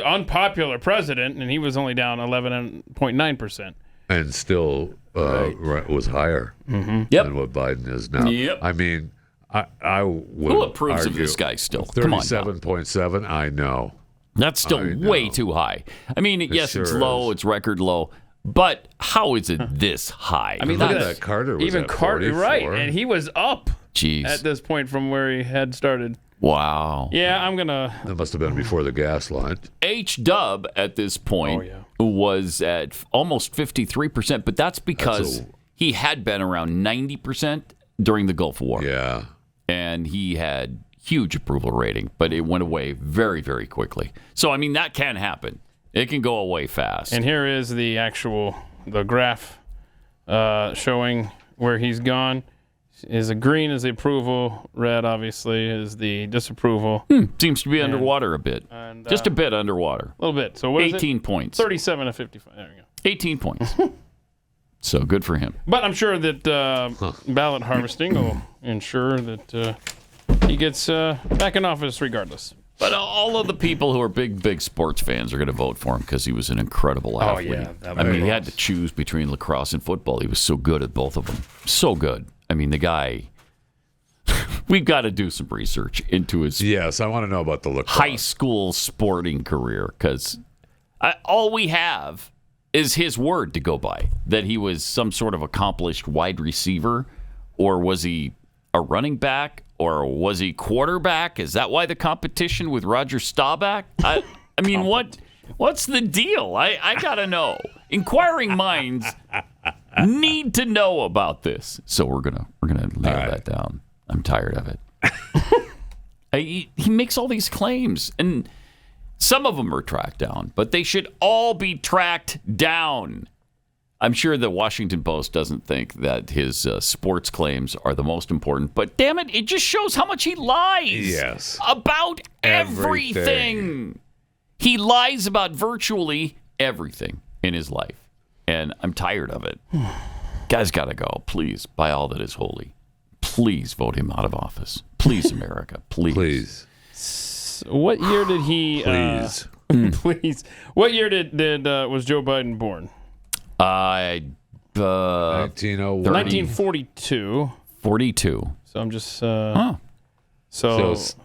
E: unpopular president, and he was only down 11.9%.
D: And still was higher than what Biden is now.
C: Yep.
D: I mean, I would
C: Who approves of
D: argue
C: this guy still? Come on now.
D: 37.7, I know.
C: That's still
D: I know.
C: way too high. I mean, yes,
D: sure
C: it's low,
D: is.
C: it's record low, but how is it this high?
E: I mean,
D: Look
E: look
D: at
E: at
D: that. Carter was
E: Even
D: at
E: Carter,
D: 44.
E: right? And he was up
C: Jeez.
E: at this point from where he had started.
C: Wow.
E: Yeah, I'm gonna.
D: That must have been before the gas line.
C: H-Dub at this point was at almost 53%, but that's because he had been around 90% during the Gulf War.
D: Yeah.
C: And he had huge approval rating, but it went away very, very quickly. So, I mean, that can happen. It can go away fast.
E: And here is the graph showing where he's gone. Is the green is the approval, red obviously is the disapproval.
C: Seems to be underwater a bit.
E: And,
C: Just a bit underwater.
E: A little bit. So what is it?
C: 18 points.
E: 37 to 55. There we go.
C: 18 points. So good for him.
E: But I'm sure that ballot harvesting will ensure that he gets back in office regardless.
C: But all of the people who are big sports fans are going to vote for him because he was an incredible athlete.
E: yeah,
C: I mean, he had to choose between lacrosse and football. He was so good at both of them. So good. I mean, the guy... We've got to do some research into his
D: Yes, I want to know about the lacrosse.
C: high school sporting career because all we have is his word to go by, that he was some sort of accomplished wide receiver, or was he a running back, or was he quarterback? Is that why the competition with Roger Staubach? I mean, what's the deal? I got to know. Inquiring minds need to know about this. So we're gonna nail that down. I'm tired of it. He makes all these claims, and some of them are tracked down, but they should all be tracked down. I'm sure the Washington Post doesn't think that his sports claims are the most important, but damn it, it just shows how much he lies about everything. He lies about virtually everything in his life, and I'm tired of it. Guy's got to go, please, by all that is holy. Please vote him out of office. Please, America. Please.
E: What year did he...
D: Please.
E: Please. What year did was Joe Biden born? 1942.
C: 42.
E: So I'm just...
D: So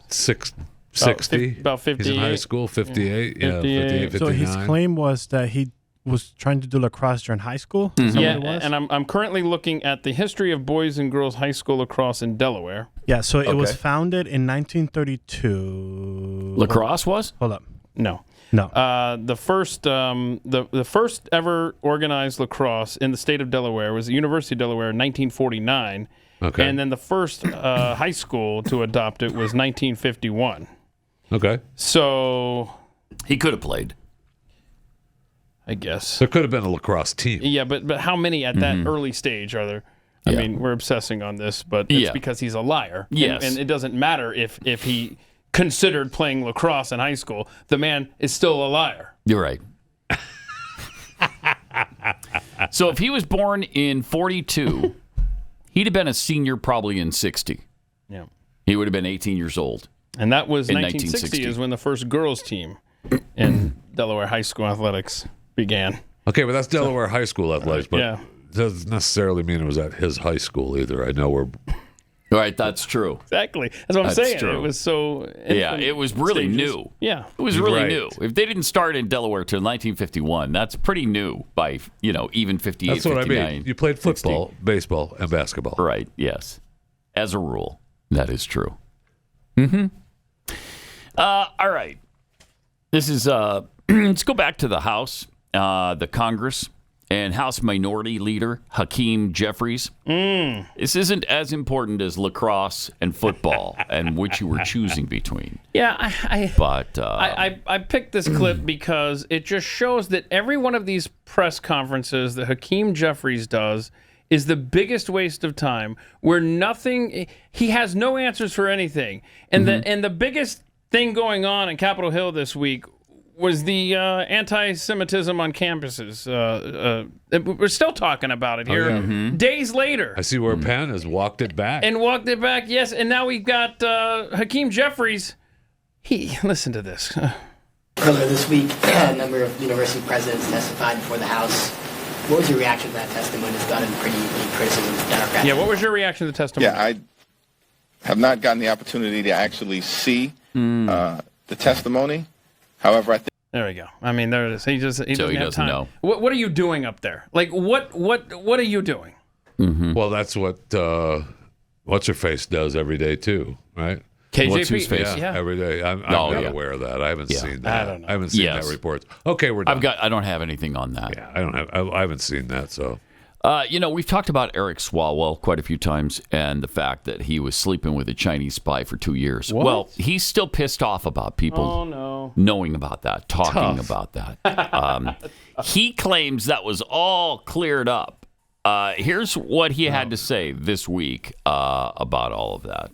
D: 60?
E: About 58.
D: He's in high school, 58. Yeah, 58, 59.
H: So his claim was that he was trying to do lacrosse during high school?
E: Mm-hmm. Yeah, and I'm currently looking at the history of boys and girls high school lacrosse in Delaware.
H: Yeah, so it was founded in 1932.
C: Lacrosse was?
H: Hold up.
E: No. The first ever organized lacrosse in the state of Delaware was the University of Delaware in 1949.
D: Okay.
E: And then the first high school to adopt it was 1951.
D: Okay.
E: So
C: he could have played,
E: I guess.
D: There could have been a lacrosse team.
E: Yeah, but how many at that early stage are there? I mean, we're obsessing on this, but it's because he's a liar.
C: Yes.
E: And it doesn't matter if he considered playing lacrosse in high school. The man is still a liar.
C: You're right. So if he was born in 42, he'd have been a senior probably in 60.
E: Yeah.
C: He would have been 18 years old.
E: And that was 1960 is when the first girls team in Delaware high school athletics began.
D: Okay, but that's Delaware high school athletics, but
E: yeah.
D: doesn't necessarily mean it was at his high school either. I know we're...
C: Right, that's true.
E: Exactly. That's what I'm saying.
C: True.
E: It was so...
C: Yeah, it was really new.
E: Yeah.
C: It was really new. If they didn't start in Delaware till 1951, that's pretty new by, even 58,
D: That's what
C: 59,
D: I mean. You played football,
C: 60.
D: baseball, and basketball.
C: Right, yes. As a rule, that is true. Mm-hmm. All right. This is... let's go back to the House, the Congress, and House Minority Leader Hakeem Jeffries. This isn't as important as lacrosse and football, and which you were choosing between.
E: Yeah, I picked this clip because it just shows that every one of these press conferences that Hakeem Jeffries does is the biggest waste of time, where he has no answers for anything. And the biggest thing going on in Capitol Hill this week was the anti-Semitism on campuses. We're still talking about it here days later.
D: I see where Penn has walked it back.
E: Yes. And now we've got Hakeem Jeffries. Listen to this.
N: Earlier this week, a number of university presidents testified before the House. What was your reaction to that testimony? It's gotten pretty criticism of Democrats.
E: Yeah, what was your reaction to the testimony?
O: Yeah, I have not gotten the opportunity to actually see the testimony. However, I think...
E: There we go. I mean, there it is. He doesn't have time.
C: know.
E: What are you doing up there? Like, what are you doing?
C: Mm-hmm.
D: Well, that's what what's-her-face does every day, too, right?
E: KJP.
C: What's his face?
E: Yeah.
D: Every day. I'm not aware of that. I haven't seen that.
E: I don't know.
D: I haven't seen that report. Okay, we're done.
C: I don't have anything on that.
D: Yeah, I haven't seen that, so...
C: we've talked about Eric Swalwell quite a few times and the fact that he was sleeping with a Chinese spy for 2 years.
E: What?
C: Well, he's still pissed off about people knowing about that, talking about that. He claims that was all cleared up. Here's what he had to say this week about all of that.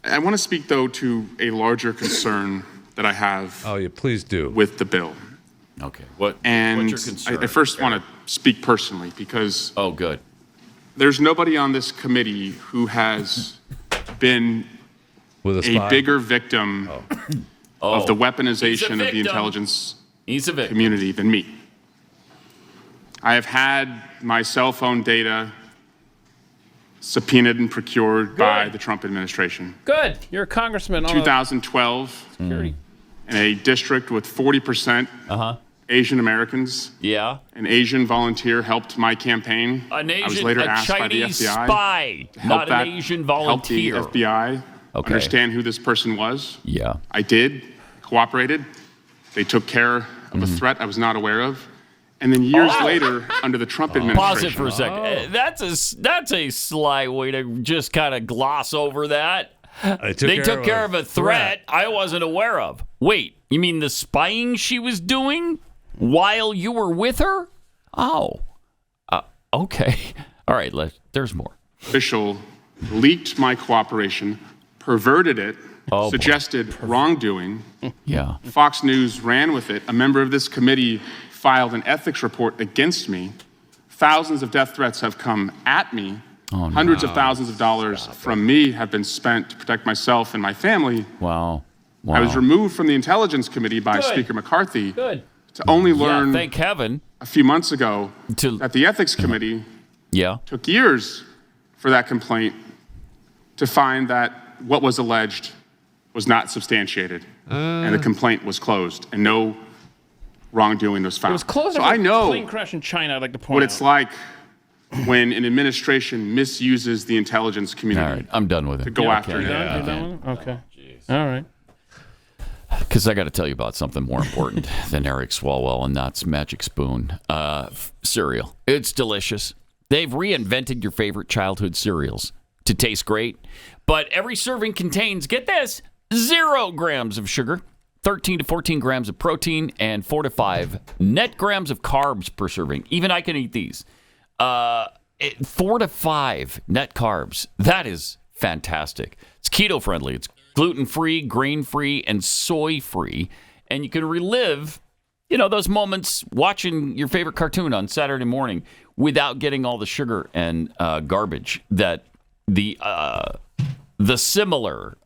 I: I want to speak, though, to a larger concern that I have
D: please do.
I: with the bill.
C: Okay. What's
I: And
C: your concern?
I: I first want to speak personally because
C: oh, good.
I: There's nobody on this committee who has been
D: with
I: a bigger victim of the weaponization of the intelligence community than me. I have had my cell phone data subpoenaed and procured by the Trump administration.
E: Good. You're a congressman.
I: 2012, in a district with 40% Asian Americans.
C: Yeah.
I: An Asian volunteer helped my campaign.
C: I was
I: later
C: a
I: asked
C: Chinese
I: by the FBI
C: spy,
I: to help
C: not an Asian volunteer.
I: Help the FBI understand who this person was.
C: Yeah.
I: I did, cooperated. They took care of a threat I was not aware of. And then years later, under the Trump administration.
C: Pause it for a second. That's a sly way to just kind of gloss over that. They took care of a threat I wasn't aware of. Wait, you mean the spying she was doing while you were with her? Oh, okay. All right, there's more.
I: Official leaked my cooperation, perverted it, suggested wrongdoing.
C: Yeah.
I: Fox News ran with it. A member of this committee filed an ethics report against me. Thousands of death threats have come at me. Hundreds of thousands of dollars from me have been spent to protect myself and my family.
C: Wow.
I: I was removed from the Intelligence Committee by Speaker McCarthy to only learn
C: thank heaven.
I: A few months ago that the Ethics Committee took years for that complaint to find that what was alleged was not substantiated and the complaint was closed and no wrongdoing was found.
E: It was closed.
I: So I know
E: plane crash in China. I'd like to point
I: what
E: out.
I: it's like when an administration misuses the intelligence community.
C: All right, I'm done with it.
I: To go after it.
E: Okay. All right.
C: Because I got to tell you about something more important than Eric Swalwell, and that's Magic Spoon cereal. It's delicious. They've reinvented your favorite childhood cereals to taste great, but every serving contains, get this, 0 grams of sugar, 13 to 14 grams of protein, and 4 to 5 net grams of carbs per serving. Even I can eat these. 4 to 5 net carbs. That is fantastic. It's keto friendly. It's gluten-free, grain-free, and soy-free. And you can relive, those moments watching your favorite cartoon on Saturday morning without getting all the sugar and garbage that the similar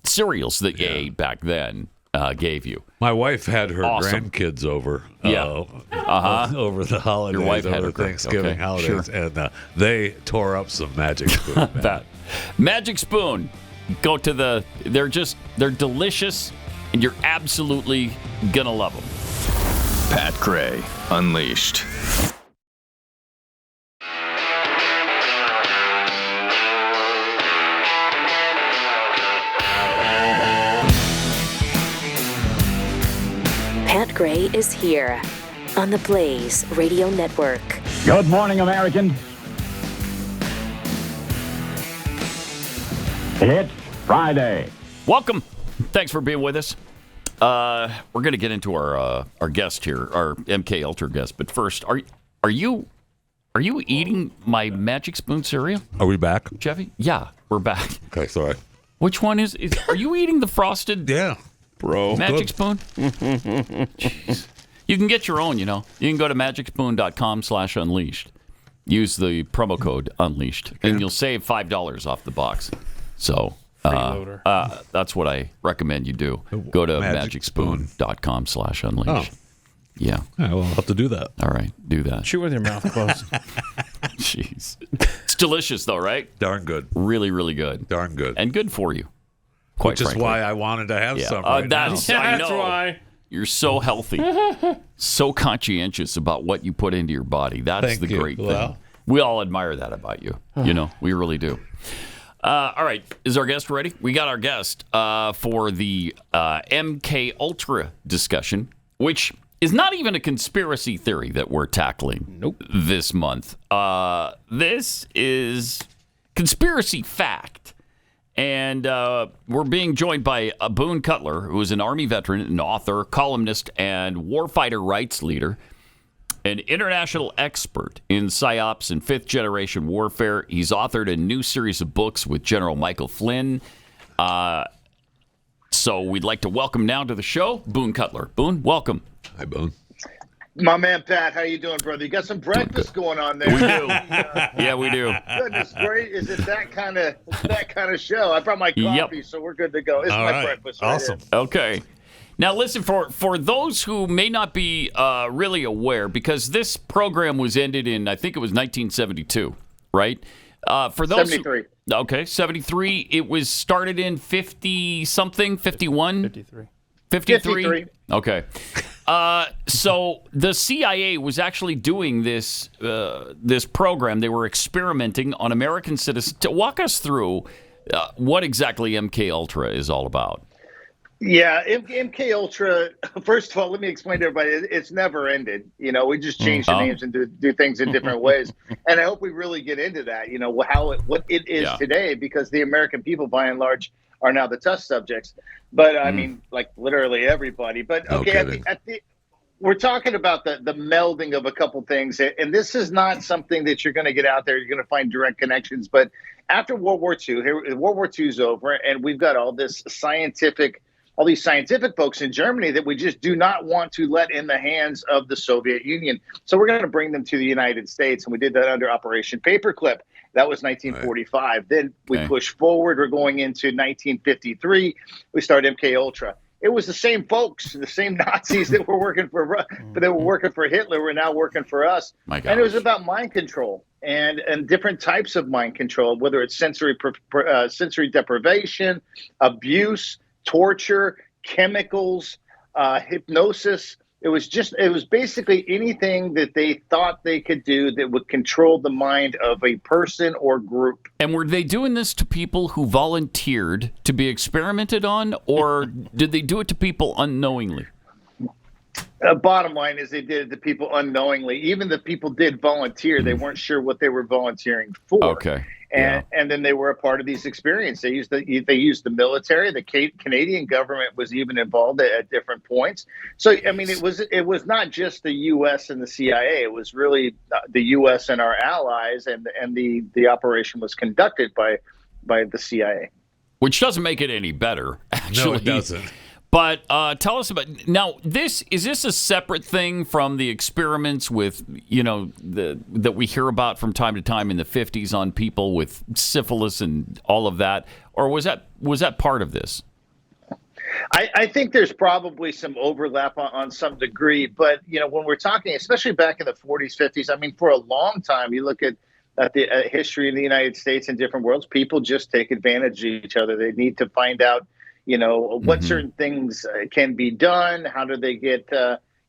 C: cereals that you ate back then gave you.
D: My wife had her grandkids over over the holidays,
C: Your wife had
D: over
C: her
D: Thanksgiving holidays, and they tore up some Magic Spoon.
C: That Magic Spoon. Go to they're delicious, and you're absolutely gonna love them.
P: Pat Gray Unleashed.
A: Pat Gray is here on the Blaze Radio Network.
B: Good morning, American. It's Friday.
C: Welcome. Thanks for being with us. We're going to get into our guest here, our MK Ultra guest. But first, are you eating my Magic Spoon cereal?
D: Are we back,
C: Jeffy? Yeah, we're back.
D: Okay, sorry.
C: Which one is? Are you eating the frosted?
D: Yeah,
C: bro. Magic Spoon. Jeez. You can get your own. You can go to magicspoon.com/unleashed. Use the promo code unleashed, and you'll save $5 off the box. So that's what I recommend you do. Go to magicspoon.com/unleashed. Yeah.
D: Well, I'll have to do that.
C: All right, do that.
E: Chew with your mouth closed.
C: Jeez. It's delicious, though, right?
D: Darn good.
C: Really, really good.
D: Darn good.
C: And good for you. Quite
D: Which is
C: frankly.
D: why I wanted to have some right
C: that's,
D: now.
C: I know.
E: That's why.
C: You're so healthy. So conscientious about what you put into your body. That's
D: Thank
C: the
D: you.
C: great thing.
D: Well.
C: We all admire that about you. We really do. All right. Is our guest ready? We got our guest for the MK Ultra discussion, which is not even a conspiracy theory that we're tackling this month. This is conspiracy fact. And we're being joined by Boone Cutler, who is an Army veteran, an author, columnist, and warfighter rights leader, an international expert in PSYOPs and fifth-generation warfare. He's authored a new series of books with General Michael Flynn. So we'd like to welcome now to the show Boone Cutler. Boone, welcome.
D: Hi, Boone.
Q: My man Pat, how you doing, brother? You got some breakfast going on there.
C: We do. Yeah, we do.
Q: Goodness great. Is it that kind of show? I brought my coffee, so we're good to go. It's my breakfast.
D: Awesome.
Q: Right
C: Okay. Now, listen, for those who may not be really aware, because this program was ended in, I think it was 1972, right? For those
Q: 73.
C: 73. It was started in 50-something, 51?
E: 53.
C: 53? Okay. So the CIA was actually doing this program. They were experimenting on American citizens. To walk us through what exactly MK Ultra is all about.
Q: Yeah, MK Ultra. First of all, let me explain to everybody. It's never ended. We just change the names and do things in different ways. And I hope we really get into that. What it is today, because the American people, by and large, are now the test subjects. But I mean, like literally everybody. But okay, we're talking about the melding of a couple things, and this is not something that you're going to get out there. You're going to find direct connections. But after World War II, World War II is over, and we've got all these scientific folks in Germany that we just do not want to let in the hands of the Soviet Union. So we're going to bring them to the United States, and we did that under Operation Paperclip. That was 1945. Right. Then we push forward. We're going into 1953. We start MK Ultra. It was the same folks, the same Nazis that were working for Hitler were now working for us. And it was about mind control and different types of mind control, whether it's sensory deprivation, abuse, torture, chemicals, hypnosis. It was basically anything that they thought they could do that would control the mind of a person or group.
C: And were they doing this to people who volunteered to be experimented on, or did they do it to people unknowingly?
Q: Bottom line is they did it to people unknowingly. Even the people did volunteer. They weren't sure what they were volunteering for.
C: Okay.
Q: And then they were a part of these experiences. They used the military. The Canadian government was even involved at different points. So I mean, it was not just the U.S. and the CIA. It was really the U.S. and our allies, and the operation was conducted by the CIA.
C: Which doesn't make it any better, actually.
D: No, it doesn't.
C: But tell us about now. Is this a separate thing from the experiments with that we hear about from time to time in the 50s on people with syphilis and all of that, or was that part of this?
Q: I think there's probably some overlap on some degree, but when we're talking, especially back in the 40s, 50s, I mean, for a long time, you look at the history in the United States and different worlds, people just take advantage of each other. They need to find out what certain things can be done. How do they get,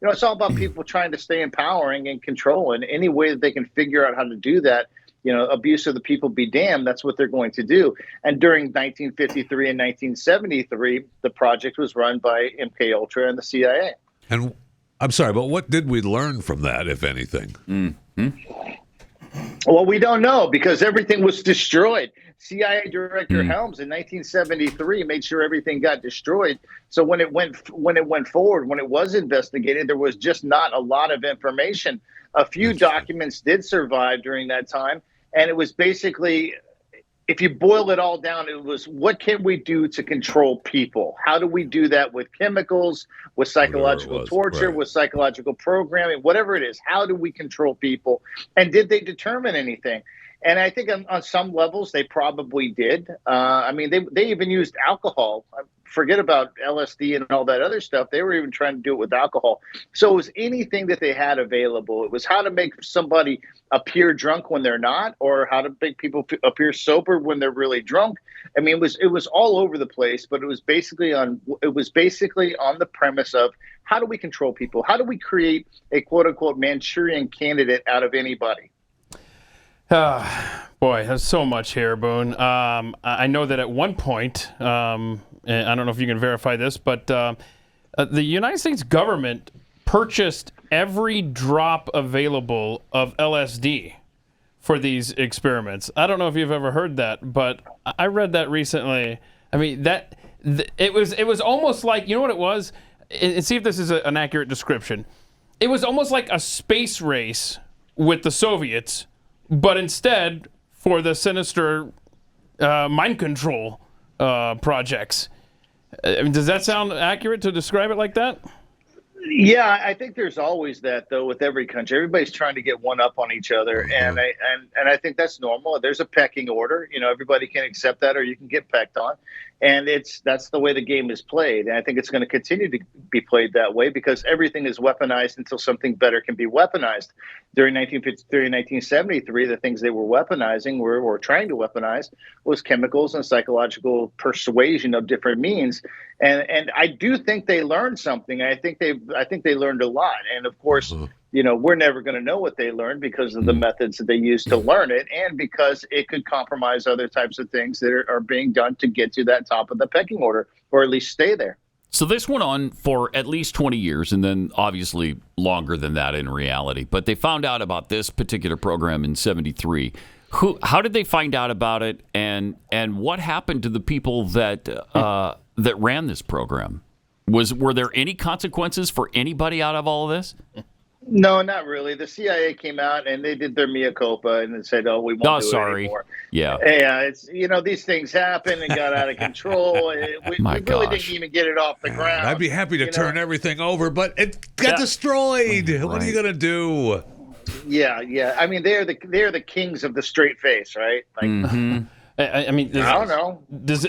Q: it's all about people trying to stay empowering and control. And any way that they can figure out how to do that, abuse of the people be damned, that's what they're going to do. And during 1953 and 1973, the project was run by MK Ultra and the CIA.
D: And I'm sorry, but what did we learn from that, if anything?
Q: Well, we don't know, because everything was destroyed. CIA Director Helms in 1973 made sure everything got destroyed. So when it went forward, when it was investigated, there was just not a lot of information. A few documents did survive during that time, and it was basically, if you boil it all down, it was, what can we do to control people? How do we do that with chemicals, with psychological torture, with psychological programming, whatever it is? How do we control people? And did they determine anything? And I think on some levels they probably did. I mean, they even used alcohol. Forget about LSD and all that other stuff. They were even trying to do it with alcohol. So it was anything that they had available. It was how to make somebody appear drunk when they're not, or how to make people appear sober when they're really drunk. I mean, it was all over the place, but it was basically on the premise of, how do we control people? How do we create a quote unquote Manchurian candidate out of anybody?
E: Boy, there's so much here, Boone. I know that at one point, and I don't know if you can verify this, but the United States government purchased every drop available of LSD for these experiments. I don't know if you've ever heard that, but I read that recently. I mean, it was almost like, you know what it was? And see if this is an accurate description. It was almost like a space race with the Soviets, but instead for the sinister mind control projects. I mean, does that sound accurate to describe it like that?
Q: Yeah, I think there's always that though with every country. Everybody's trying to get one up on each other, and I think that's normal. There's a pecking order. Everybody can accept that, or you can get pecked on, and that's the way the game is played. And I think it's going to continue to be played that way because everything is weaponized until something better can be weaponized. During 1953 and 1973, the things they were weaponizing or trying to weaponize was chemicals and psychological persuasion of different means. And I do think they learned something. I think they learned a lot. And of course, we're never going to know what they learned because of the methods that they used to learn it, and because it could compromise other types of things that are being done to get to that top of the pecking order, or at least stay there.
C: So this went on for at least 20 years, and then obviously longer than that in reality. But they found out about this particular program in '73. How did they find out about it, and what happened to the people that ran this program? Were there any consequences for anybody out of all of this?
Q: No, not really. The CIA came out and they did their mea culpa and said, "Oh, we won't do it anymore."
C: Yeah,
Q: it's these things happen and got out of control. We really didn't even get it off the ground.
D: I'd be happy to turn everything over, but it got destroyed. Right. What are you gonna do?
Q: Yeah. I mean, they're the kings of the straight face, right? Like,
E: I mean,
Q: I don't know.
E: Does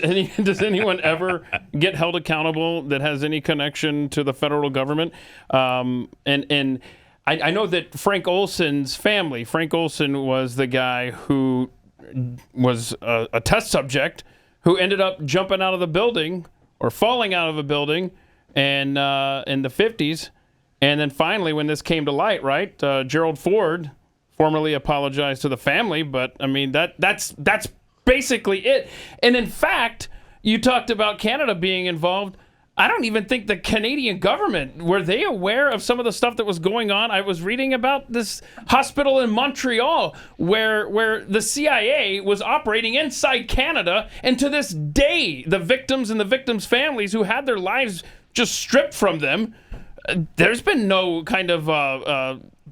E: anyone ever get held accountable that has any connection to the federal government? And I know that Frank Olson's family. Frank Olson was the guy who was a test subject who ended up jumping out of the building or falling out of a building, and in the 50s. And then finally, when this came to light, right, Gerald Ford formally apologized to the family. But I mean, that's basically it. And in fact, you talked about Canada being involved. I don't even think the Canadian government, were they aware of some of the stuff that was going on? I was reading about this hospital in Montreal where the CIA was operating inside Canada, and to this day, the victims and the victims' families who had their lives just stripped from them, there's been no kind of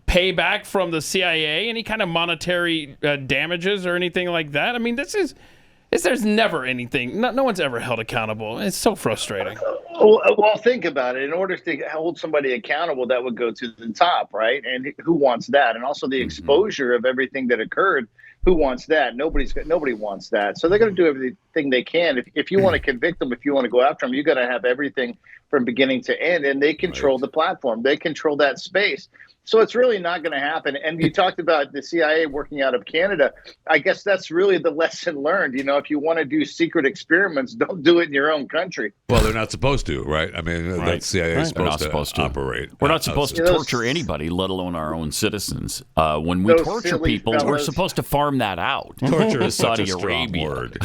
E: payback from the CIA, any kind of monetary damages or anything like that. I mean, there's never anything. No one's ever held accountable. It's so frustrating.
Q: Well, think about it. In order to hold somebody accountable, that would go to the top, right? And who wants that? And also the exposure of everything that occurred. Who wants that? Nobody wants that. So they're going to do everything they can. If you want to convict them, if you want to go after them, you got to have everything from beginning to end. And they control the platform. They control that space. So it's really not going to happen. And you talked about the CIA working out of Canada. I guess that's really the lesson learned. If you want to do secret experiments, don't do it in your own country.
D: Well, they're not supposed to, right? I mean, the CIA is supposed to operate.
C: We're not supposed to torture anybody, let alone our own citizens. When we torture people, we're supposed to farm that out.
D: Torture is such
C: Saudi
D: a strong
C: Arabia.
D: word.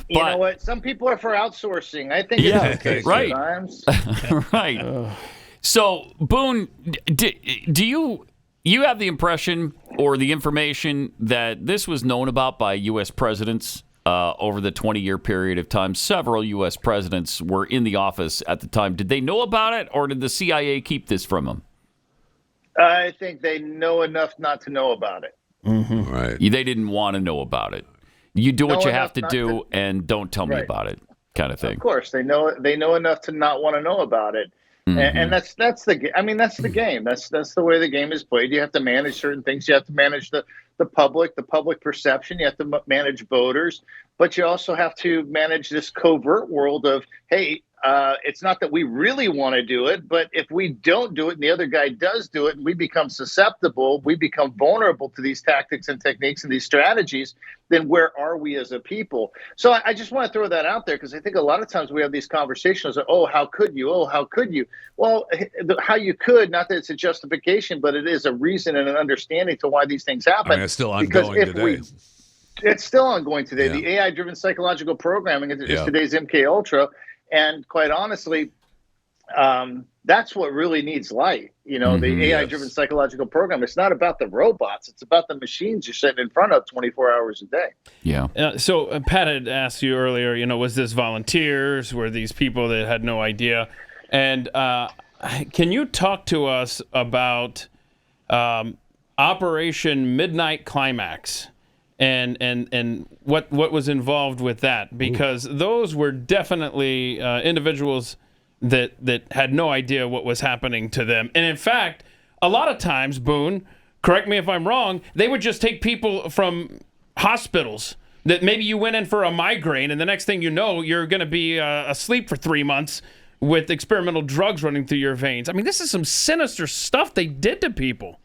Q: You know what? Some people are for outsourcing. I think it's okay sometimes.
C: Right. So, Boone, do you have the impression or the information that this was known about by U.S. presidents over the 20-year period of time? Several U.S. presidents were in the office at the time. Did they know about it, or did the CIA keep this from them?
Q: I think they know enough not to know about it.
D: Right.
C: They didn't want to know about it. You do what you have to do, and don't tell me about it, kind of thing.
Q: Of course, they know enough to not want to know about it. And that's the game. That's the way the game is played. You have to manage certain things. You have to manage the public perception. You have to manage voters, but you also have to manage this covert world of, hey, it's not that we really want to do it, but if we don't do it and the other guy does do it and we become susceptible, we become vulnerable to these tactics and techniques and these strategies, then where are we as a people? So I just want to throw that out there because I think a lot of times we have these conversations of, oh, how could you? Oh, how could you? Well, how you could, not that it's a justification, but it is a reason and an understanding to why these things happen.
D: I mean, it's still ongoing today.
Q: It's still ongoing today. The AI-driven psychological programming is today's MK Ultra. And quite honestly, that's what really needs light. The AI-driven psychological program. It's not about the robots. It's about the machines you're sitting in front of 24 hours a day.
C: Yeah.
E: So Pat had asked you earlier, was this volunteers? Were these people that had no idea? And can you talk to us about Operation Midnight Climax? And what was involved with that, because those were definitely individuals that had no idea what was happening to them. And in fact, a lot of times, Boone, correct me if I'm wrong, they would just take people from hospitals that maybe you went in for a migraine, and the next thing you know, you're going to be asleep for 3 months with experimental drugs running through your veins. I mean, this is some sinister stuff they did to people.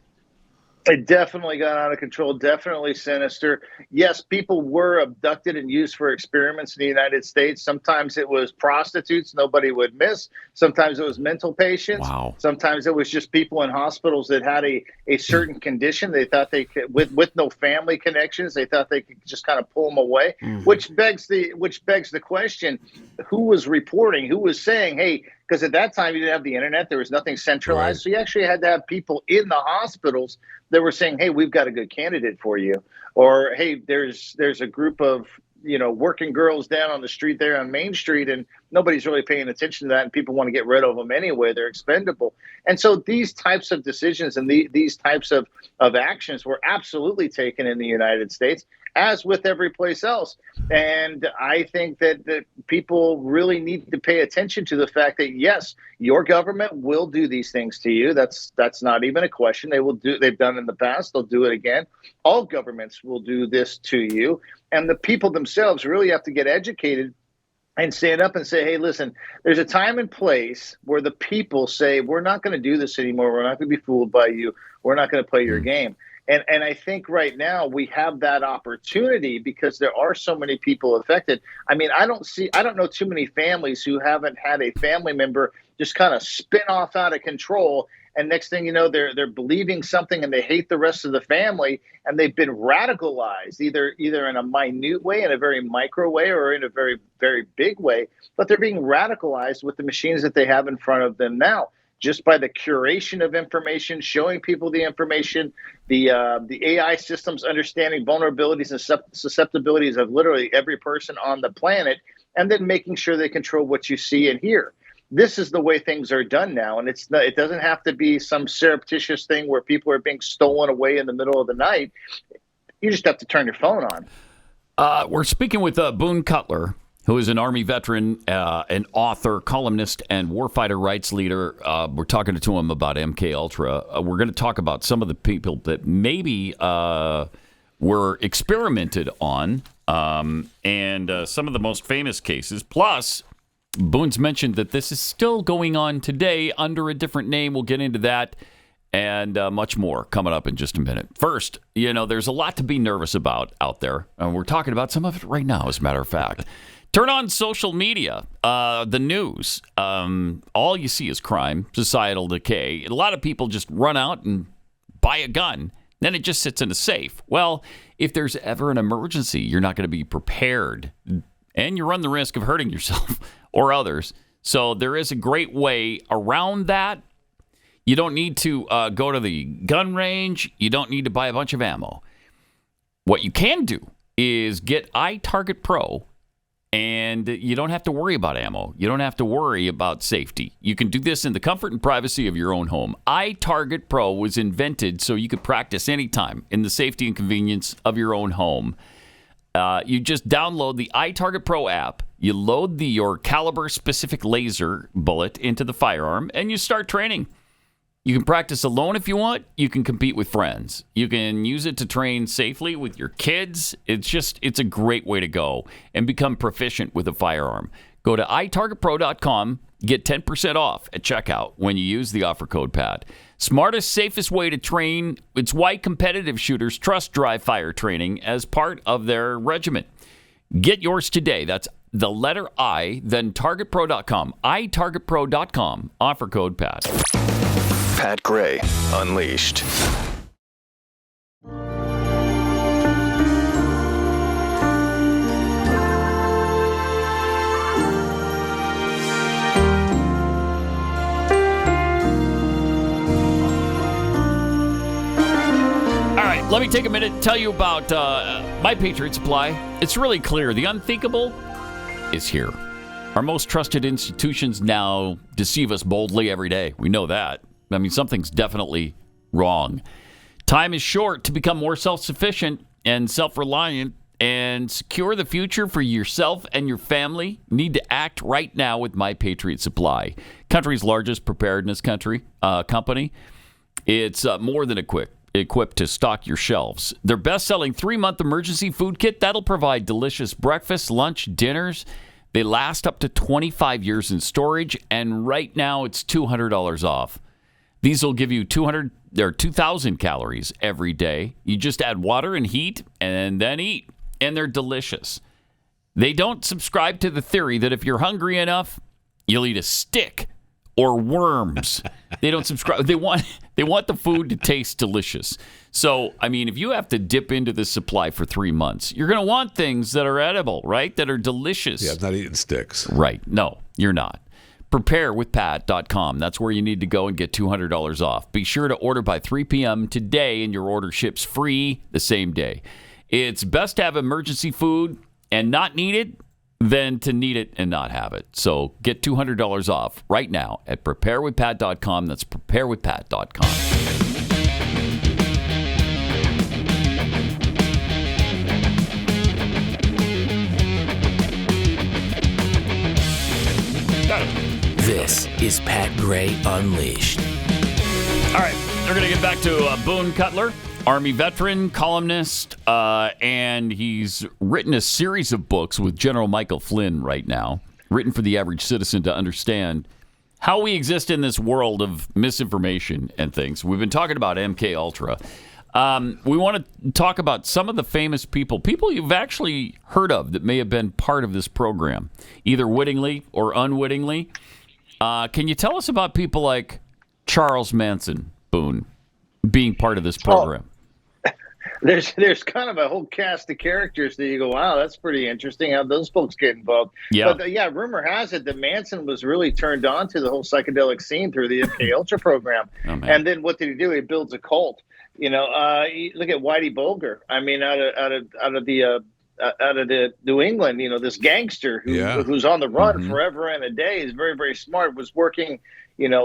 Q: It definitely got out of control, definitely sinister. Yes, people were abducted and used for experiments in the United States. Sometimes it was prostitutes nobody would miss. Sometimes it was mental patients.
C: Wow.
Q: Sometimes it was just people in hospitals that had a certain condition. They thought they could, with no family connections, they thought they could just kind of pull them away, which begs the question, who was reporting, who was saying, hey, because at that time you didn't have the internet, there was nothing centralized. Right. So you actually had to have people in the hospitals that were saying, hey, we've got a good candidate for you. Or, hey, there's a group of, working girls down on the street there on Main Street, and nobody's really paying attention to that, and people want to get rid of them anyway. They're expendable. And so these types of decisions and these types of actions were absolutely taken in the United States, as with every place else. And I think that people really need to pay attention to the fact that, yes, your government will do these things to you. That's not even a question. They've done in the past. They'll do it again. All governments will do this to you. And the people themselves really have to get educated and stand up and say, hey, listen, there's a time and place where the people say, we're not going to do this anymore. We're not going to be fooled by you. We're not going to play your game. And I think right now we have that opportunity because there are so many people affected. I mean, I don't know too many families who haven't had a family member just kind of spin off out of control. And next thing you know, they're believing something and they hate the rest of the family, and they've been radicalized either in a minute way, in a very micro way, or in a very, very big way. But they're being radicalized with the machines that they have in front of them now, just by the curation of information, showing people the information, the AI systems understanding vulnerabilities and susceptibilities of literally every person on the planet, and then making sure they control what you see and hear. This is the way things are done now, and it doesn't have to be some surreptitious thing where people are being stolen away in the middle of the night. You just have to turn your phone on.
C: We're speaking with Boone Cutler, who is an Army veteran, an author, columnist, and warfighter rights leader. We're talking to him about MKUltra. We're going to talk about some of the people that maybe were experimented on, and some of the most famous cases. Plus, Boone's mentioned that this is still going on today under a different name. We'll get into that and much more coming up in just a minute. First, there's a lot to be nervous about out there, and we're talking about some of it right now, as a matter of fact. Turn on social media, the news. All you see is crime, societal decay. A lot of people just run out and buy a gun. Then it just sits in a safe. Well, if there's ever an emergency, you're not going to be prepared, and you run the risk of hurting yourself or others. So there is a great way around that. You don't need to go to the gun range. You don't need to buy a bunch of ammo. What you can do is get iTarget Pro, and you don't have to worry about ammo. You don't have to worry about safety. You can do this in the comfort and privacy of your own home. iTarget Pro was invented so you could practice anytime in the safety and convenience of your own home. You just download the iTarget Pro app. You load your caliber-specific laser bullet into the firearm, and you start training. You can practice alone if you want. You can compete with friends. You can use it to train safely with your kids. It's a great way to go and become proficient with a firearm. Go to itargetpro.com. Get 10% off at checkout when you use the offer code PAT. Smartest, safest way to train. It's why competitive shooters trust dry fire training as part of their regimen. Get yours today. That's the letter I, then targetpro.com. itargetpro.com. Offer code PAT.
P: Pat Gray Unleashed.
C: Let me take a minute and tell you about My Patriot Supply. It's really clear. The unthinkable is here. Our most trusted institutions now deceive us boldly every day. We know that. I mean, something's definitely wrong. Time is short to become more self-sufficient and self-reliant and secure the future for yourself and your family, you need to act right now with My Patriot Supply, country's largest preparedness company. It's more than equipped to stock your shelves. Their best-selling 3-month emergency food kit, that'll provide delicious breakfast, lunch, dinners. They last up to 25 years in storage, and right now it's $200 off. These will give you 2,000 calories every day. You just add water and heat and then eat, and they're delicious. They don't subscribe to the theory that if you're hungry enough, you'll eat a stick or worms. They don't subscribe. They want the food to taste delicious. So, I mean, if you have to dip into this supply for 3 months, you're going to want things that are edible, right? That are delicious.
D: Yeah, I'm not eating sticks.
C: Right. No, you're not. Preparewithpat.com. That's where you need to go and get $200 off. Be sure to order by 3 p.m. today, and your order ships free the same day. It's best to have emergency food and not need it than to need it and not have it. So get $200 off right now at preparewithpat.com. That's preparewithpat.com.
A: This is Pat Gray Unleashed.
C: All right, we're going to get back to Boone Cutler, Army veteran, columnist, and he's written a series of books with General Michael Flynn right now, written for the average citizen to understand how we exist in this world of misinformation and things. We've been talking about MK Ultra. We want to talk about some of the famous people you've actually heard of that may have been part of this program, either wittingly or unwittingly. Can you tell us about people like Charles Manson, Boone, being part of this program?
Q: There's kind of a whole cast of characters that you go, wow, that's pretty interesting how those folks get involved.
C: Yeah.
Q: But rumor has it that Manson was really turned on to the whole psychedelic scene through the MK Ultra program.
C: Oh, man.
Q: And then what did he do? He builds a cult. Look at Whitey Bulger. I mean, out of the New England, this gangster who's on the run forever and a day, is very, very smart, was working,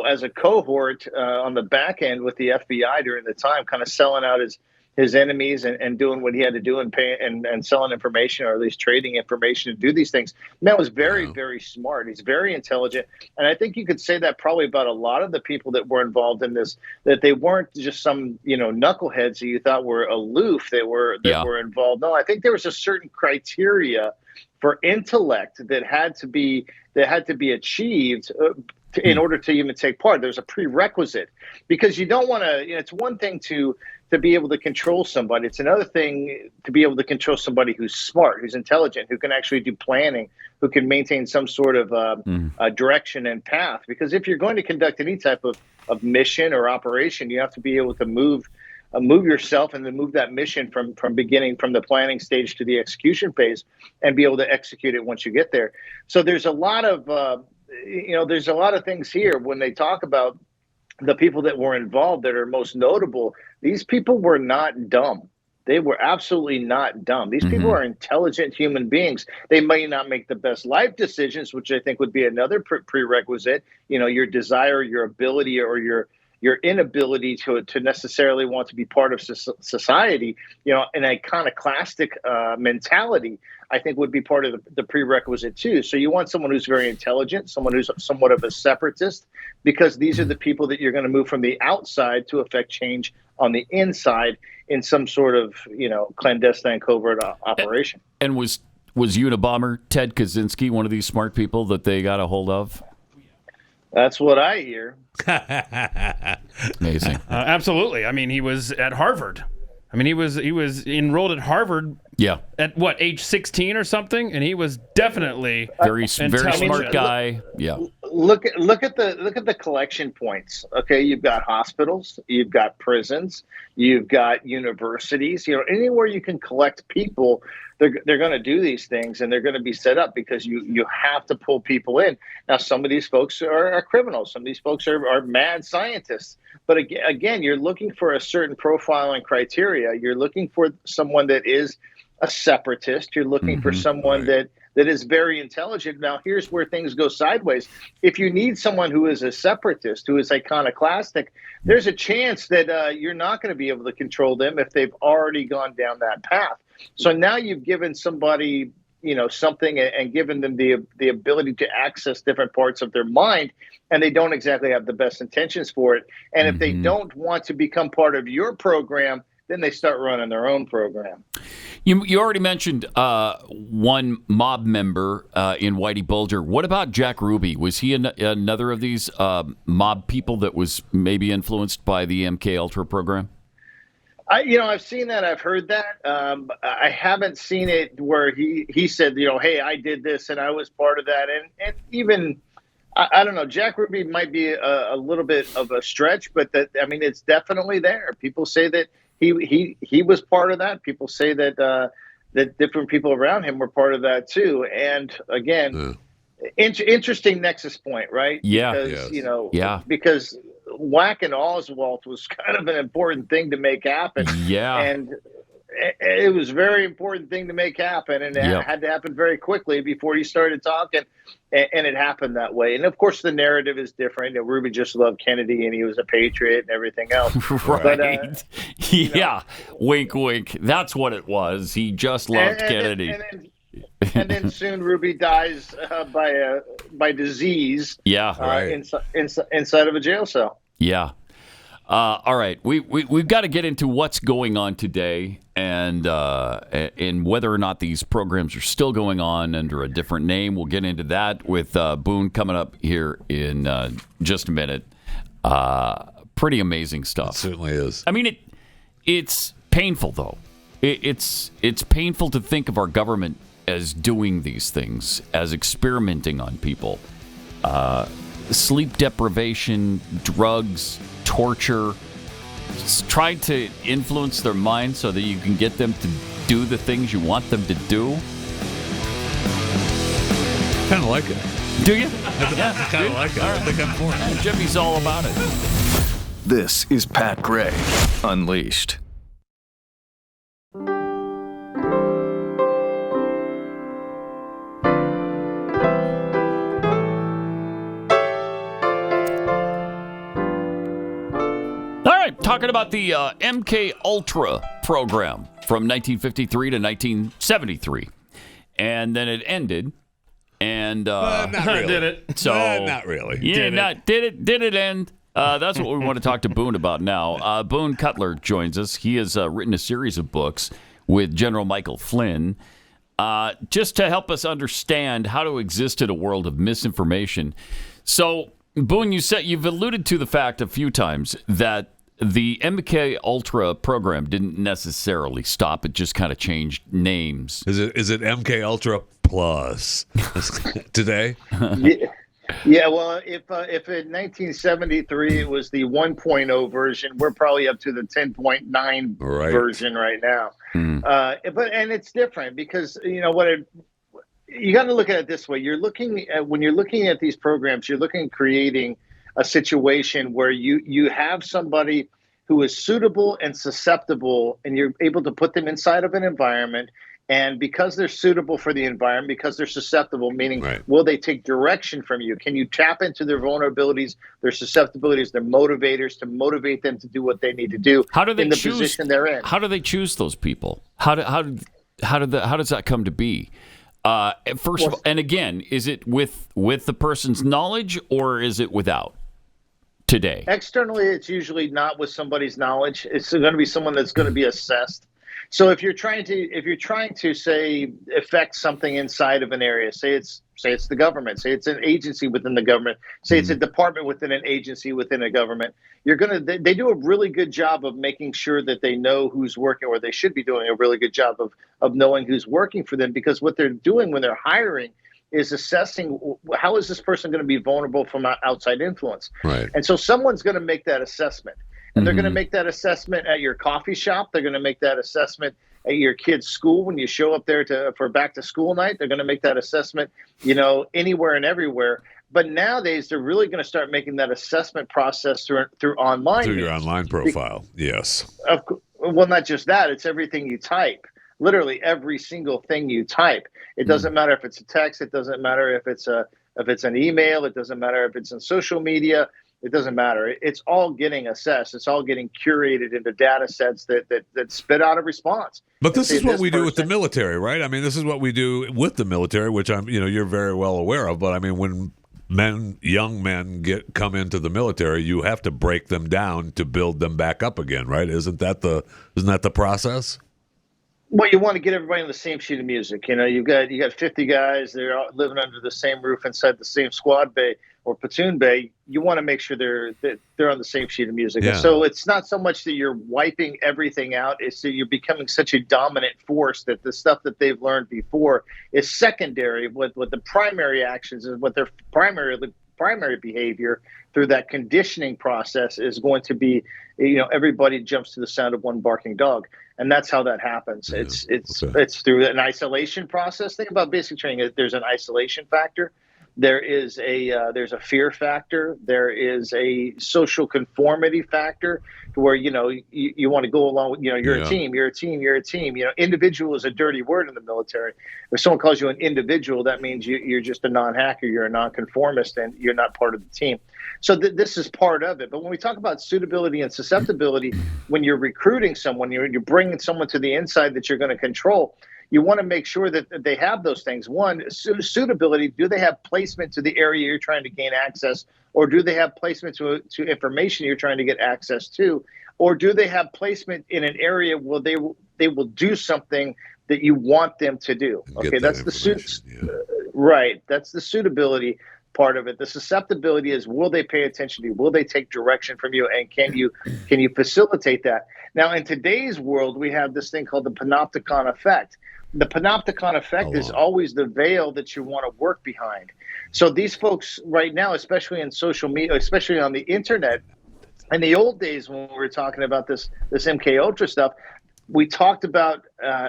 Q: as a cohort on the back end with the FBI during the time, kind of selling out his enemies and doing what he had to do and selling information, or at least trading information to do these things. Man was very, very smart. He's very intelligent. And I think you could say that probably about a lot of the people that were involved in this, that they weren't just some, knuckleheads that you thought were aloof that were involved. No, I think there was a certain criteria for intellect that had to be achieved in order to even take part. There's a prerequisite, because you don't want to, it's one thing to be able to control somebody. It's another thing to be able to control somebody who's smart, who's intelligent, who can actually do planning, who can maintain some sort of direction and path. Because if you're going to conduct any type of mission or operation, you have to be able to move yourself and then move that mission from the planning stage to the execution phase, and be able to execute it once you get there. So there's a lot of there's a lot of things here when they talk about the people that were involved that are most notable. These people were not dumb. They were absolutely not dumb. These people are intelligent human beings. They may not make the best life decisions, which I think would be another prerequisite. Your desire, your ability, or your inability to necessarily want to be part of society, an iconoclastic mentality, I think would be part of the prerequisite too. So you want someone who's very intelligent, someone who's somewhat of a separatist, because these are the people that you're going to move from the outside to affect change on the inside in some sort of, clandestine covert operation.
C: And was Unabomber Ted Kaczynski one of these smart people that they got a hold of?
Q: That's what I hear.
C: Amazing.
E: Absolutely. I mean, he was at Harvard. I mean, he was enrolled at Harvard.
C: Yeah.
E: At what, age 16 or something, and he was definitely
C: very smart guy. Yeah.
Q: Look at the collection points. Okay, you've got hospitals, you've got prisons, you've got universities. Anywhere you can collect people, they're going to do these things, and they're going to be set up because you have to pull people in. Now, some of these folks are criminals. Some of these folks are mad scientists. But again, you're looking for a certain profile and criteria. You're looking for someone that is a separatist. You're looking for someone that is very intelligent. Now, here's where things go sideways. If you need someone who is a separatist, who is iconoclastic, there's a chance that you're not going to be able to control them if they've already gone down that path. So now you've given somebody, something and given them the ability to access different parts of their mind, and they don't exactly have the best intentions for it. And if they don't want to become part of your program, then they start running their own program.
C: You already mentioned one mob member in Whitey Bulger. What about Jack Ruby? Was he another of these mob people that was maybe influenced by the MK Ultra program?
Q: I've seen that. I've heard that. I haven't seen it where he said, hey, I did this and I was part of that. And even, I don't know, Jack Ruby might be a little bit of a stretch, but it's definitely there. People say that he was part of that. People say that that different people around him were part of that too. And again, interesting nexus point, right?
C: Yeah.
Q: Because, because whacking Oswald was kind of an important thing to make happen.
C: Yeah.
Q: And it was a very important thing to make happen, and it had to happen very quickly before he started talking, and it happened that way. And of course, the narrative is different. Ruby just loved Kennedy, and he was a patriot, and everything else.
C: Right? But, wink, wink. That's what it was. He just loved Kennedy.
Q: And then soon Ruby dies by disease. Inside of a jail cell.
C: Yeah. All right, we've got to get into what's going on today, and whether or not these programs are still going on under a different name. We'll get into that with Boone coming up here in just a minute. Pretty amazing stuff.
D: It certainly is.
C: I mean, it's painful though. It's painful to think of our government as doing these things, as experimenting on people. Sleep deprivation, drugs, torture, trying to influence their minds so that you can get them to do the things you want them to do.
D: Kind of like it.
C: Do you?
D: I kind of like it. I think I'm for it.
C: Jeffy's all about it.
P: This is Pat Gray Unleashed.
C: Talking about the MK Ultra program from 1953 to 1973, and then it ended. And
D: not really.
E: Did it?
C: So
D: not really.
C: Yeah, did it end? That's what we want to talk to Boone about now. Boone Cutler joins us. He has written a series of books with General Michael Flynn, just to help us understand how to exist in a world of misinformation. So, Boone, you've alluded to the fact a few times that the MK Ultra program didn't necessarily stop; it just kind of changed names.
D: Is it MK Ultra Plus today?
Q: Yeah. Well, if in 1973 it was the 1.0 version, we're probably up to the 10.9 version right now. But it's different because you got to look at it this way. When you're looking at these programs, you're looking at creating a situation where you have somebody who is suitable and susceptible, and you're able to put them inside of an environment. And because they're suitable for the environment, because they're susceptible, meaning will they take direction from you? Can you tap into their vulnerabilities, their susceptibilities, their motivators to motivate them to do what they need to do?
C: How do they
Q: in the
C: choose,
Q: position they're in?
C: How do they choose those people? How does that come to be? First of all, and again, is it with the person's knowledge or is it without? Today,
Q: externally, it's usually not with somebody's knowledge. It's going to be someone that's going to be assessed. So if you're trying to say affect something inside of an area, say it's the government, say it's an agency within the government, say it's a department within an agency within a government, they do a really good job of making sure that they know who's working, or they should be doing a really good job of knowing who's working for them, because what they're doing when they're hiring is assessing how is this person going to be vulnerable from outside influence.
D: Right.
Q: And so someone's going to make that assessment. And they're going to make that assessment at your coffee shop. They're going to make that assessment at your kid's school when you show up there for back to school night. They're going to make that assessment, anywhere and everywhere. But nowadays, they're really going to start making that assessment process through online.
D: Through your online profile, yes.
Q: Well, not just that. It's everything you type. Literally every single thing you type. It doesn't matter if it's a text. It doesn't matter if it's an email. It doesn't matter if it's on social media. It doesn't matter. It's all getting assessed. It's all getting curated into data sets that spit out a response.
D: But this is what we do with the military, right? I mean, this is what we do with the military, which you're very well aware of. But I mean, when young men come into the military, you have to break them down to build them back up again, right? Isn't that the process?
Q: Well, you want to get everybody on the same sheet of music. You got 50 guys. They're all living under the same roof inside the same squad bay or platoon bay. You want to make sure they're on the same sheet of music.
D: Yeah.
Q: And so it's not so much that you're wiping everything out; it's that you're becoming such a dominant force that the stuff that they've learned before is secondary. What the primary actions is what their primary behavior through that conditioning process is going to be. Everybody jumps to the sound of one barking dog. And that's how that happens.
D: Yeah,
Q: it's through an isolation process. Think about basic training. There's an isolation factor. There's a fear factor. There is a social conformity factor where you want to go along with you're a team. Individual is a dirty word in the military. If someone calls you an individual, that means you're just a non-hacker. You're a non-conformist, and you're not part of the team. So this is part of it. But when we talk about suitability and susceptibility, when you're recruiting someone, you're bringing someone to the inside that you're going to control. You want to make sure that they have those things. One, suitability. Do they have placement to the area you're trying to gain access, or do they have placement to information you're trying to get access to, or do they have placement in an area where they will do something that you want them to do? Okay, that's the suit. Yeah. Right, that's the suitability part of it. The susceptibility is, will they pay attention to you? Will they take direction from you? And can you facilitate that? Now, in today's world, we have this thing called the panopticon effect. The panopticon effect is always the veil that you want to work behind. So these folks right now, especially in social media, especially on the internet, in the old days when we were talking about this MK Ultra stuff, we talked about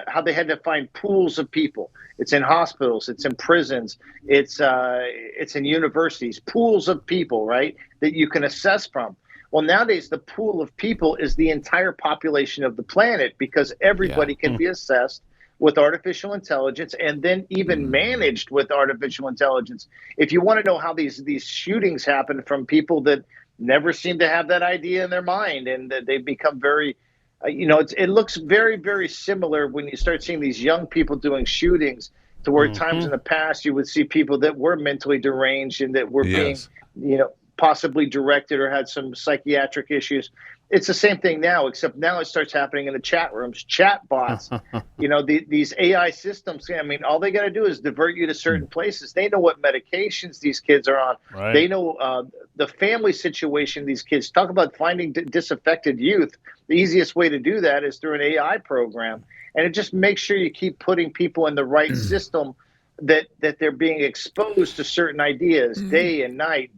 Q: how they had to find pools of people. It's in hospitals, it's in prisons, it's in universities, pools of people, right, that you can assess from. Well, nowadays, the pool of people is the entire population of the planet, because everybody can be assessed with artificial intelligence and then even managed with artificial intelligence. If you want to know how these shootings happen from people that never seem to have that idea in their mind, and that they've become very, it looks very, very similar when you start seeing these young people doing shootings to where times in the past you would see people that were mentally deranged and that were being, possibly directed or had some psychiatric issues. It's the same thing now, except now it starts happening in the chat rooms, chat bots, these AI systems. I mean, all they got to do is divert you to certain places. They know what medications these kids are on. Right. They know the family situation these kids. Talk about finding disaffected youth. The easiest way to do that is through an AI program. And it just makes sure you keep putting people in the right system, that they're being exposed to certain ideas day and night,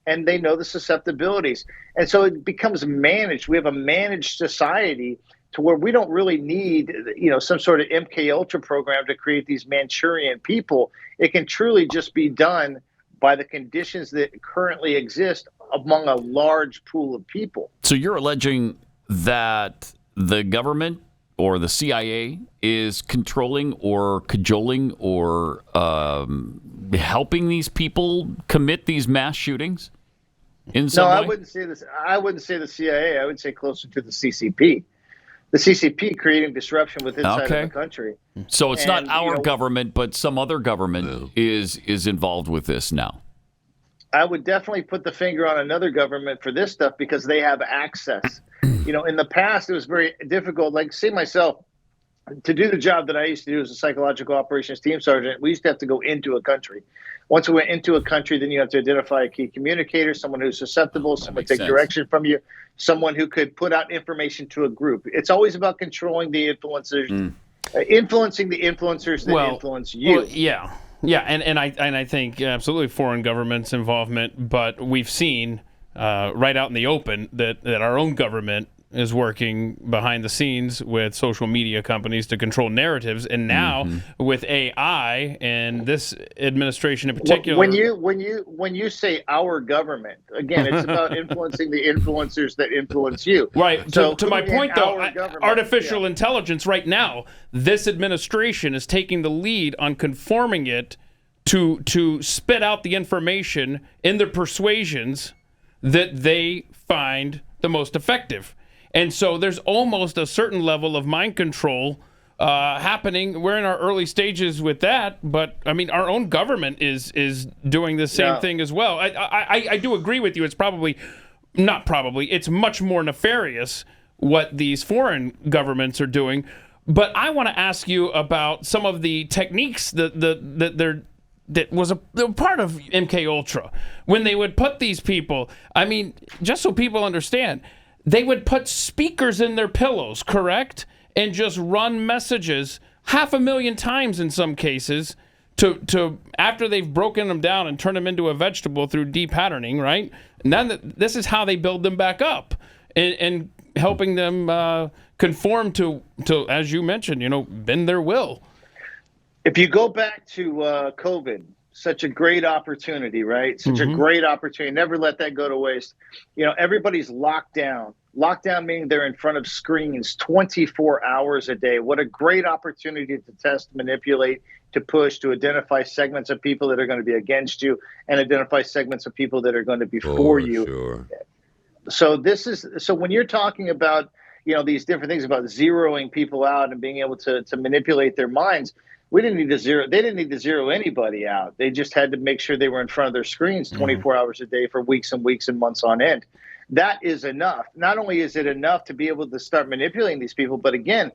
Q: and they know the susceptibilities. And so it becomes managed. We have a managed society to where we don't really need, some sort of MK Ultra program to create these Manchurian people. It can truly just be done by the conditions that currently exist among a large pool of people.
C: So you're alleging that the government or the CIA is controlling or cajoling or helping these people commit these mass shootings in some way?
Q: I wouldn't say this. I wouldn't say the CIA. I would say closer to the CCP. The CCP creating disruption within inside of the country.
C: So it's not our government, but some other government is involved with this now.
Q: I would definitely put the finger on another government for this stuff because they have access. In the past, it was very difficult. Like, say myself, to do the job that I used to do as a psychological operations team sergeant, we used to have to go into a country. Once we went into a country, then you have to identify a key communicator, someone who's susceptible, someone take direction from you, someone who could put out information to a group. It's always about controlling the influencers, influencing the influencers that influence you.
E: Well, yeah, and I think absolutely foreign government's involvement, but we've seen right out in the open that our own government is working behind the scenes with social media companies to control narratives, and now with AI and this administration in particular.
Q: When you say our government, again, it's about influencing the influencers that influence you.
E: Right. So to my point, though, artificial intelligence right now, this administration is taking the lead on conforming it to spit out the information in their persuasions that they find the most effective. And so there's almost a certain level of mind control happening. We're in our early stages with that, but I mean, our own government is doing the same thing as well. I do agree with you. It's it's much more nefarious what these foreign governments are doing. But I want to ask you about some of the techniques that was a part of MK Ultra when they would put these people. I mean, just so people understand, they would put speakers in their pillows, correct? And just run messages 500,000 times in some cases to after they've broken them down and turned them into a vegetable through de-patterning, right? And then this is how they build them back up and helping them conform to, as you mentioned, bend their will.
Q: If you go back to COVID, such a great opportunity, right? Such a great opportunity. Never let that go to waste. Everybody's locked down. Lockdown meaning they're in front of screens 24 hours a day. What a great opportunity to test, manipulate, to push, to identify segments of people that are going to be against you and identify segments of people that are going to be for you. Sure. So when you're talking about, these different things about zeroing people out and being able to manipulate their minds, they didn't need to zero anybody out. They just had to make sure they were in front of their screens 24 hours a day for weeks and weeks and months on end. That is enough. Not only is it enough to be able to start manipulating these people, but again,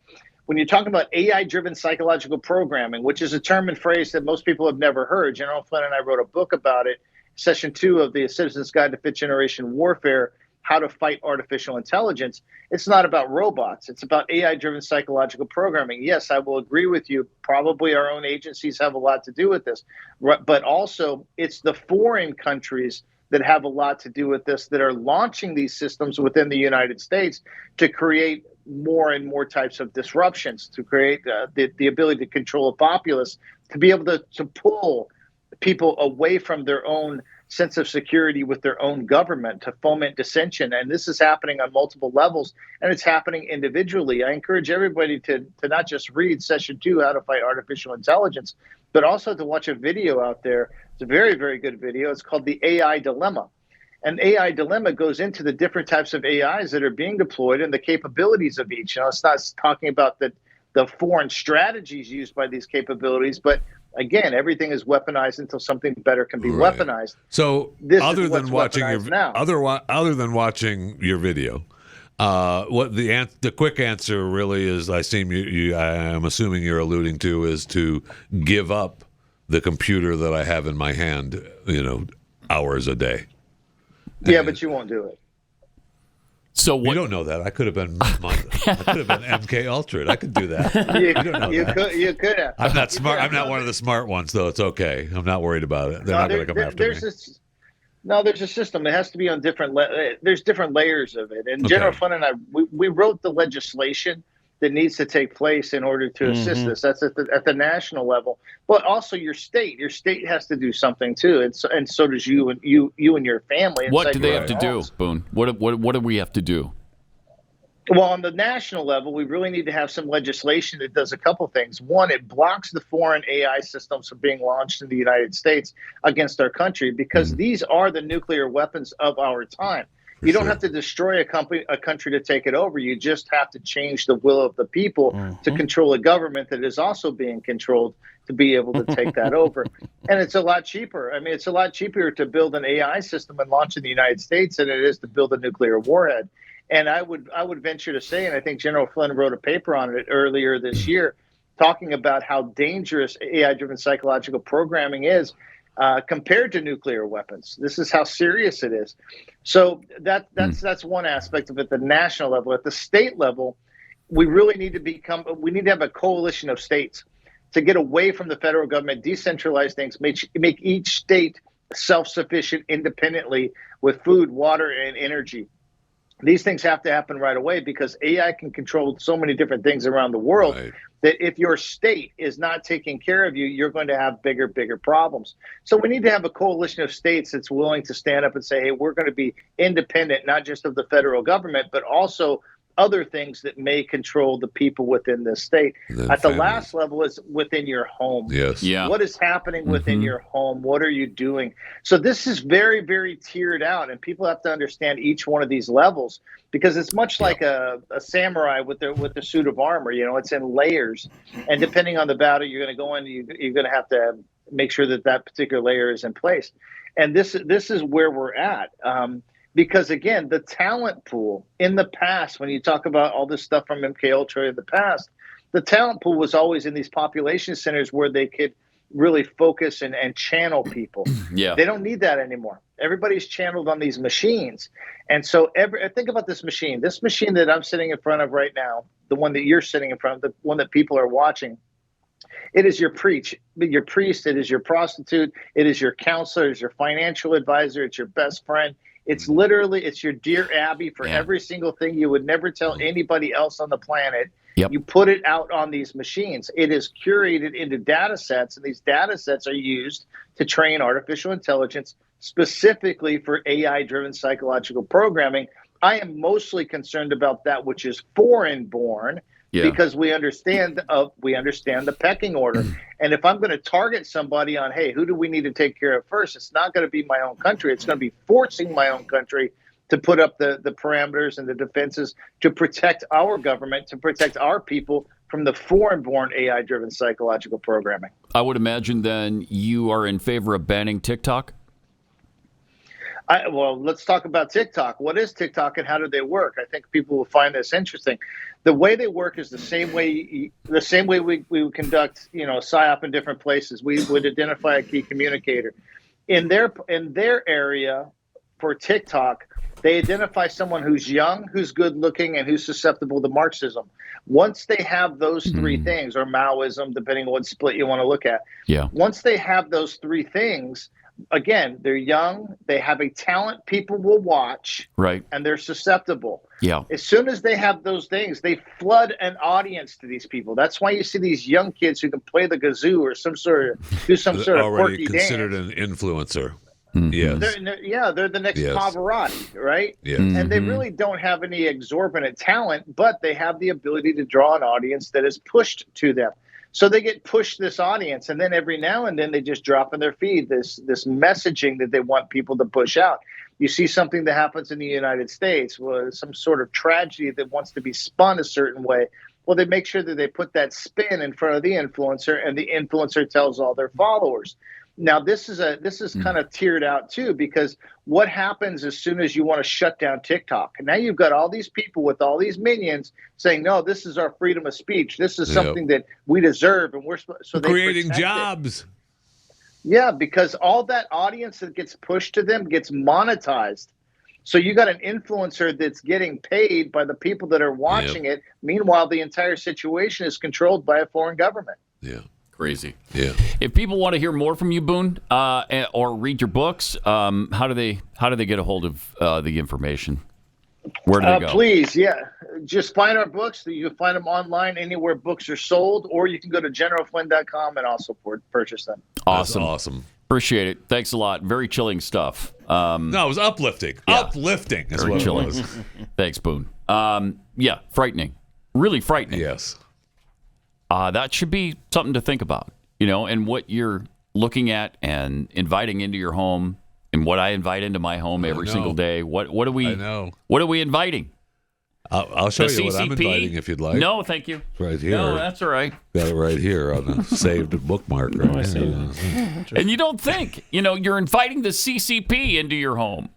Q: when you're talking about AI-driven psychological programming, which is a term and phrase that most people have never heard, General Flynn and I wrote a book about it, Session 2 of the Citizen's Guide to Fifth Generation Warfare, How to Fight Artificial Intelligence. It's not about robots. It's about AI-driven psychological programming. Yes, I will agree with you. Probably our own agencies have a lot to do with this. But also, it's the foreign countries that have a lot to do with this that are launching these systems within the United States to create more and more types of disruptions, to create the ability to control a populace, to be able to pull people away from their own sense of security with their own government, to foment dissension. And this is happening on multiple levels, and it's happening individually. I encourage everybody to not just read Session 2, How to Fight Artificial Intelligence, but also to watch a video out there. It's a very, very good video. It's called The AI Dilemma. And AI Dilemma goes into the different types of AIs that are being deployed and the capabilities of each. It's not talking about the foreign strategies used by these capabilities, but again, everything is weaponized until something better can be weaponized.
D: So other than watching your video, what the quick answer really is, I'm assuming you're alluding to, is to give up the computer that I have in my hand, hours a day.
Q: Yeah, but you won't do it.
C: So
D: you don't know that. I could have been MK Ultra. I could do that.
Q: You could have.
D: I'm not smart. I'm not one of the smart ones, though. It's okay. I'm not worried about it. They're not going to come after me.
Q: There's a system. It has to be on different. There's different layers of it. And General Flynn and I, we wrote the legislation that needs to take place in order to assist this. That's at the national level, but also your state. Your state has to do something too, and so does you and your family.
C: What do they have to do, Boone? What do we have to do?
Q: Well, on the national level, we really need to have some legislation that does a couple things. One, it blocks the foreign AI systems from being launched in the United States against our country, because these are the nuclear weapons of our time. You don't have to destroy a country to take it over. You just have to change the will of the people to control a government that is also being controlled to be able to take that over. And it's a lot cheaper. I mean, it's a lot cheaper to build an AI system and launch in the United States than it is to build a nuclear warhead. And I would venture to say, and I think General Flynn wrote a paper on it earlier this year, talking about how dangerous AI-driven psychological programming is compared to nuclear weapons. This is how serious it is. So that's one aspect of it, the national level. At the state level, we really need to have a coalition of states to get away from the federal government, decentralize things, make each state self-sufficient independently with food, water, and energy. These things have to happen right away, because AI can control so many different things around the world that if your state is not taking care of you, you're going to have bigger problems. So we need to have a coalition of states that's willing to stand up and say, hey, we're going to be independent, not just of the federal government, but also other things that may control the people within this state. At the last level is within your home.
D: Yes.
C: Yeah.
Q: What is happening within your home? What are you doing? So this is very, very tiered out, and people have to understand each one of these levels because it's much like a samurai with the suit of armor. You know, it's in layers, and depending on the battle you're going to go in, you're going to have to make sure that particular layer is in place. And this is where we're at. Because again, the talent pool in the past, when you talk about all this stuff from MK Ultra in the past, the talent pool was always in these population centers where they could really focus and channel people.
C: Yeah.
Q: They don't need that anymore. Everybody's channeled on these machines. And so think about this machine that I'm sitting in front of right now, the one that you're sitting in front of, the one that people are watching. It is your priest, it is your prostitute, it is your counselor, it is your financial advisor, it's your best friend. It's your Dear Abby for every single thing you would never tell anybody else on the planet.
C: Yep.
Q: You put it out on these machines. It is curated into data sets, and these data sets are used to train artificial intelligence specifically for AI-driven psychological programming. I am mostly concerned about that which is foreign-born. Yeah. Because we understand the pecking order. And if I'm going to target somebody on, hey, who do we need to take care of first? It's not going to be my own country. It's going to be forcing my own country to put up the parameters and the defenses to protect our government, to protect our people from the foreign-born AI-driven psychological programming.
C: I would imagine then you are in favor of banning TikTok?
Q: Well, let's talk about TikTok. What is TikTok and how do they work? I think people will find this interesting. The way they work is the same way we would conduct, PSYOP in different places. We would identify a key communicator. In their area for TikTok, they identify someone who's young, who's good looking, and who's susceptible to Marxism. Once they have those three things, or Maoism, depending on what split you want to look at. Yeah. Once they have those three things, again, they're young, they have a talent people will watch, right, and they're susceptible. Yeah. As soon as they have those things, they flood an audience to these people. That's why you see these young kids who can play the kazoo or do some sort of
D: already
Q: quirky
D: considered
Q: dance.
D: An influencer. Yes.
Q: They're the next Pavarotti, right?
D: Yes.
Q: And they really don't have any exorbitant talent, but they have the ability to draw an audience that is pushed to them. So they get pushed this audience, and then every now and then they just drop in their feed this messaging that they want people to push out. You see something that happens in the United States, some sort of tragedy that wants to be spun a certain way. Well, they make sure that they put that spin in front of the influencer, and the influencer tells all their followers. Now, this is kind of tiered out, too, because what happens as soon as you want to shut down TikTok? And now you've got all these people with all these minions saying, no, this is our freedom of speech. This is something that we deserve. And we're so they
D: creating jobs.
Q: Yeah, because all that audience that gets pushed to them gets monetized. So you got an influencer that's getting paid by the people that are watching it. Meanwhile, the entire situation is controlled by a foreign government.
D: Yeah.
C: Crazy.
D: Yeah.
C: If people want to hear more from you, Boone, or read your books, how do they get a hold of the information? Where do they go?
Q: Please, just find our books. You can find them online anywhere books are sold, or you can go to generalflynn.com and also purchase them.
C: Awesome.
D: That's awesome.
C: Appreciate it. Thanks a lot. Very chilling stuff.
D: No, it was uplifting. Yeah. Uplifting is
C: Very
D: what
C: chilling.
D: it was.
C: Thanks, Boone. Frightening. Really frightening.
D: Yes.
C: That should be something to think about, and what you're looking at and inviting into your home, and what I invite into my home every single day. What are we?
D: I know.
C: What are we inviting?
D: I'll show
C: The
D: you what I'm
C: CCP?
D: inviting if you'd like.
C: No, thank you.
D: Right here.
C: No, that's all right.
D: Got it right here on the saved bookmark. Right
E: I see
D: here.
C: And you don't think, you're inviting the CCP into your home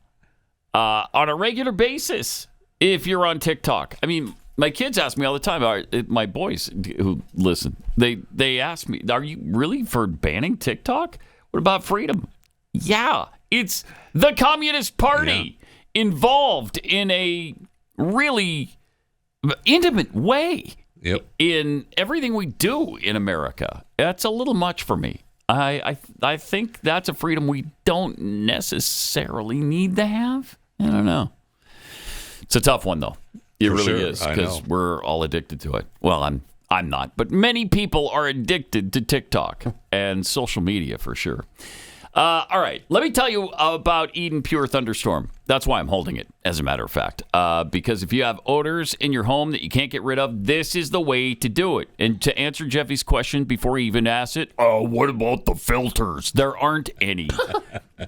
C: on a regular basis if you're on TikTok. I mean, my kids ask me all the time, my boys who listen, they ask me, are you really for banning TikTok? What about freedom? Yeah, it's the Communist Party involved in a really intimate way in everything we do in America. That's a little much for me. I think that's a freedom we don't necessarily need to have. I don't know. It's a tough one, though. It really is, because we're all addicted to it. Well, I'm not, but many people are addicted to TikTok and social media for sure. All right, let me tell you about Eden Pure Thunderstorm. That's why I'm holding it, as a matter of fact. Because if you have odors in your home that you can't get rid of, this is the way to do it. And to answer Jeffy's question before he even asked it, what about the filters? There aren't any.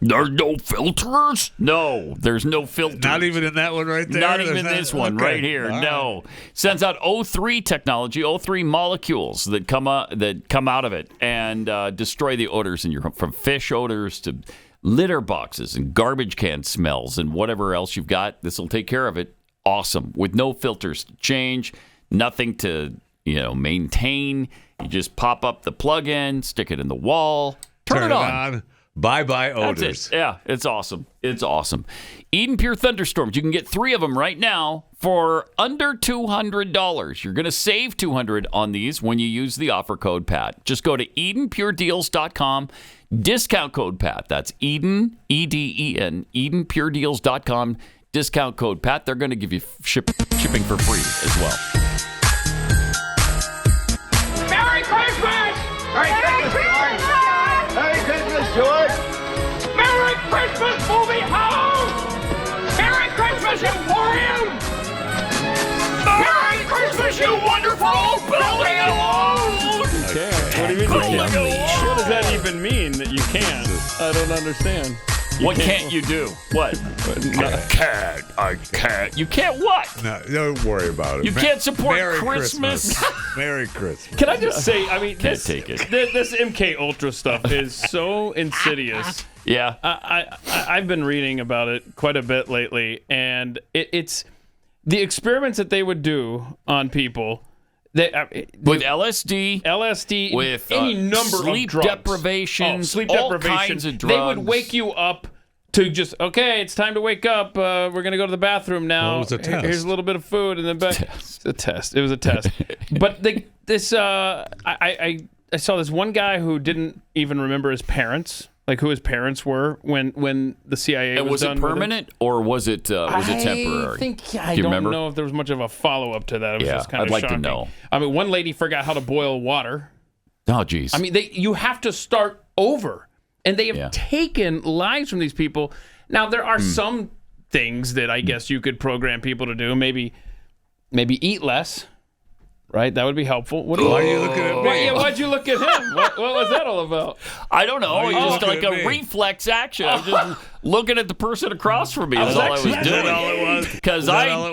C: There's no filters? No, there's no filters.
D: Not even in that one right there?
C: Not even this one right here. No. Sends out O3 technology, O3 molecules that come out of it and destroy the odors in your home, from fish odors to litter boxes and garbage can smells and whatever else you've got. This will take care of it. Awesome. With no filters to change, nothing to maintain. You just pop up the plug-in, stick it in the wall, turn it on.
D: Bye-bye odors.
C: That's it. Yeah, it's awesome. It's awesome. Eden Pure Thunderstorms. You can get 3 of them right now for under $200. You're going to save $200 on these when you use the offer code PAT. Just go to EdenPureDeals.com. Discount code PAT. That's Eden, E-D-E-N, EdenPureDeals.com. Discount code PAT. They're going to give you shipping for free as well.
R: Merry Christmas! Merry Christmas! Merry Christmas, George! Merry Christmas, movie house! Merry Christmas, Emporium! Merry Christmas, you wonderful old building alone!
E: Okay. What do you mean you can't? What does that even mean that you can't? I don't understand.
C: What can't you do? What? I can't. You can't what?
D: No, don't worry about it.
C: You can't support
D: Merry
C: Christmas.
D: Merry Christmas.
E: Can I just say, I mean,
C: Can't take it.
E: This MK Ultra stuff is so insidious.
C: Yeah.
E: I've been reading about it quite a bit lately, and it's the experiments that they would do on people.
C: With LSD, with
E: any number
C: sleep
E: of drugs.
C: deprivations,
E: sleep
C: all
E: deprivation.
C: kinds of drugs.
E: They would wake you up to just, okay, it's time to wake up. We're going to go to the bathroom now.
D: Well, it was a test.
E: Here's a little bit of food. And then back. It's a test. It was a test. But I saw this one guy who didn't even remember his parents. Like who his parents were when the CIA
C: and
E: was done.
C: Was it permanent or was it temporary?
E: I don't know if there was much of a follow up to that. It was just kind of
C: I'd like
E: shocking.
C: to know.
E: I mean, one lady forgot how to boil water.
C: Oh, geez.
E: I mean, you have to start over, and they have taken lives from these people. Now there are some things that I guess you could program people to do. Maybe eat less. Right, that would be helpful. Why
D: are you looking at me?
E: Why'd you look at him? What was that all about?
C: I don't know. Just like a reflex action. I'm just looking at the person across from me. That's all I was doing. Because I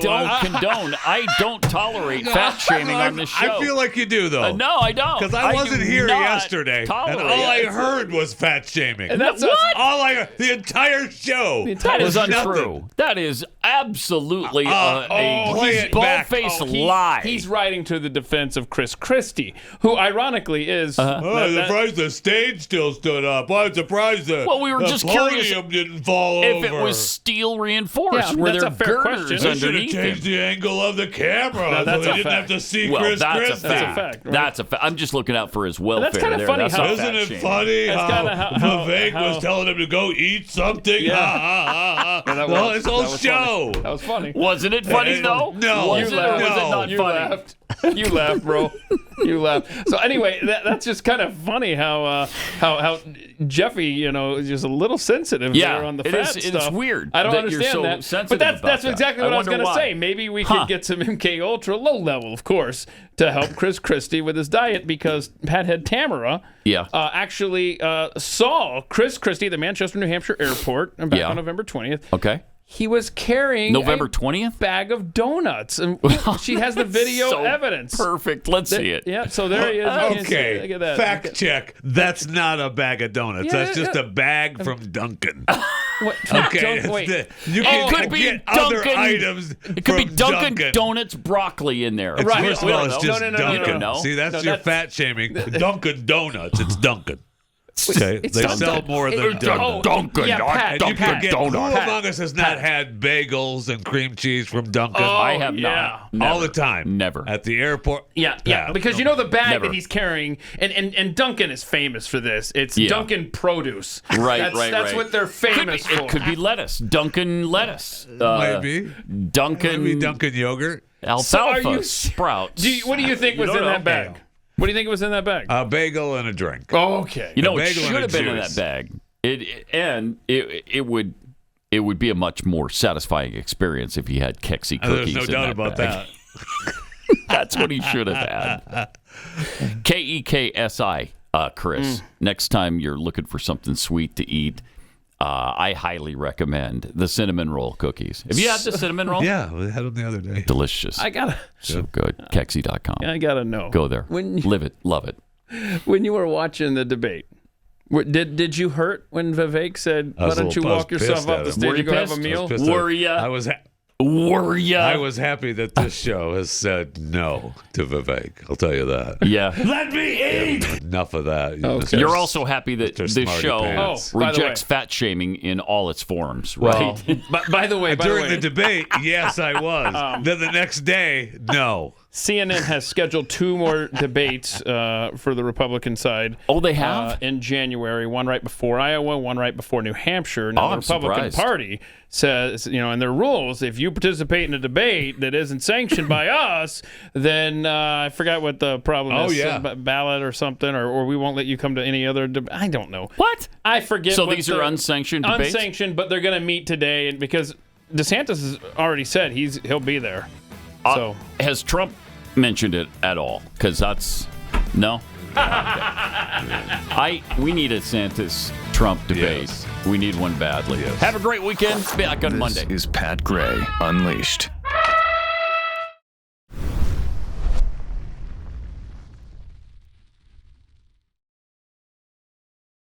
C: don't tolerate fat shaming on this show.
D: I feel like you do, though.
C: No, I don't.
D: Because I wasn't here yesterday, and all I heard was fat shaming.
E: And that's
D: the entire show.
C: That is untrue. That is absolutely a bald-faced lie.
E: He's writing to the defense of Chris Christie, who ironically is.
D: I'm surprised the stage still stood up. I'm surprised the podium didn't fall
C: if
D: over.
C: it was steel reinforced. Were there girders underneath
D: should have changed the angle of the camera so they didn't have to see Chris Christie.
C: That's a fact. Right? That's a fact. I'm just looking out for his welfare.
E: That's kind of funny.
D: Isn't it funny how Vivek was telling him to go eat something?
E: Yeah.
D: Well, his whole show.
E: That was funny.
C: Wasn't it funny though?
D: No.
C: Was it or was it not funny?
E: Laughed. You laughed, bro. You laughed. So anyway, that's just kind of funny how Jeffy, is just a little sensitive there on the fat stuff.
C: It's weird.
E: I don't
C: that
E: understand
C: you're so
E: that.
C: sensitive
E: But that's
C: about
E: exactly what I was going to say. Maybe we could get some MK Ultra, low level, of course, to help Chris Christie with his diet because Pathead Tamara actually saw Chris Christie at the Manchester, New Hampshire airport back on November 20th.
C: Okay.
E: He was carrying
C: November
E: a
C: 20th
E: bag of donuts, and she has the video evidence.
C: Perfect. Let's see it.
E: Yeah, so there he is.
D: Okay.
E: Look at that.
D: Fact check. That's not a bag of donuts. That's just a bag from Dunkin'. Okay.
E: Wait.
D: You can get other items.
C: It could be Dunkin' Donuts broccoli in there.
D: Right. First of all, it's just Dunkin'.
C: No.
D: See, that's your fat shaming. Dunkin' Donuts. It's Dunkin'. Okay, they sell more than
C: Dunkin'.
D: And you can get, who among us has not had bagels and cream cheese from Dunkin'?
C: I have not. Never.
D: All the time.
C: Never.
D: At the airport.
E: Yeah. Because the bag that he's carrying, and Dunkin' is famous for this. It's Dunkin' produce.
C: Right.
E: That's what they're famous for.
C: It could be lettuce. Dunkin' lettuce.
D: Maybe Dunkin' yogurt.
C: Alfalfa sprouts.
E: What do you think was in that bag? What do you think was in that bag?
D: A bagel and a drink.
E: Oh, okay.
C: It should have been in that bag. It would it would be a much more satisfying experience if he had Keksi cookies.
D: There's no doubt about
C: bag.
D: that.
C: That's what he should have had. Keksi, Chris. Next time you're looking for something sweet to eat, I highly recommend the cinnamon roll cookies. Have you had the cinnamon roll?
D: Yeah, we had them the other day.
C: Delicious. So good. Keksi.com.
E: I gotta know.
C: Go there. Live it. Love it.
E: When you were watching the debate, did you hurt when Vivek said, "Why don't you walk yourself up the stage and go have a meal"?
C: Were ya?
D: I was happy that this show has said no to Vivek. I'll tell you that.
C: Yeah.
E: Let me eat.
D: Enough of that.
C: Okay. You're also happy that this show rejects fat shaming in all its forms, right?
E: Well, by the way,
D: during the debate, yes, I was. Then the next day, no.
E: CNN has scheduled 2 more debates for the Republican side.
C: Oh, they have?
E: In January, one right before Iowa, one right before New Hampshire. Now, the Republican Party says, in their rules, if you participate in a debate that isn't sanctioned by us, then I forgot what the problem is. Ballot or something, or we won't let you come to any other debate. I don't know.
C: What?
E: I forget.
C: So these are unsanctioned debates?
E: Unsanctioned, but they're going to meet today because DeSantis has already said he'll be there. So
C: has Trump mentioned it at all? Because that's no. We need a DeSantis-Trump debate. Yes. We need one badly. Yes. Have a great weekend. Back on Monday.
P: This is Pat Gray Unleashed.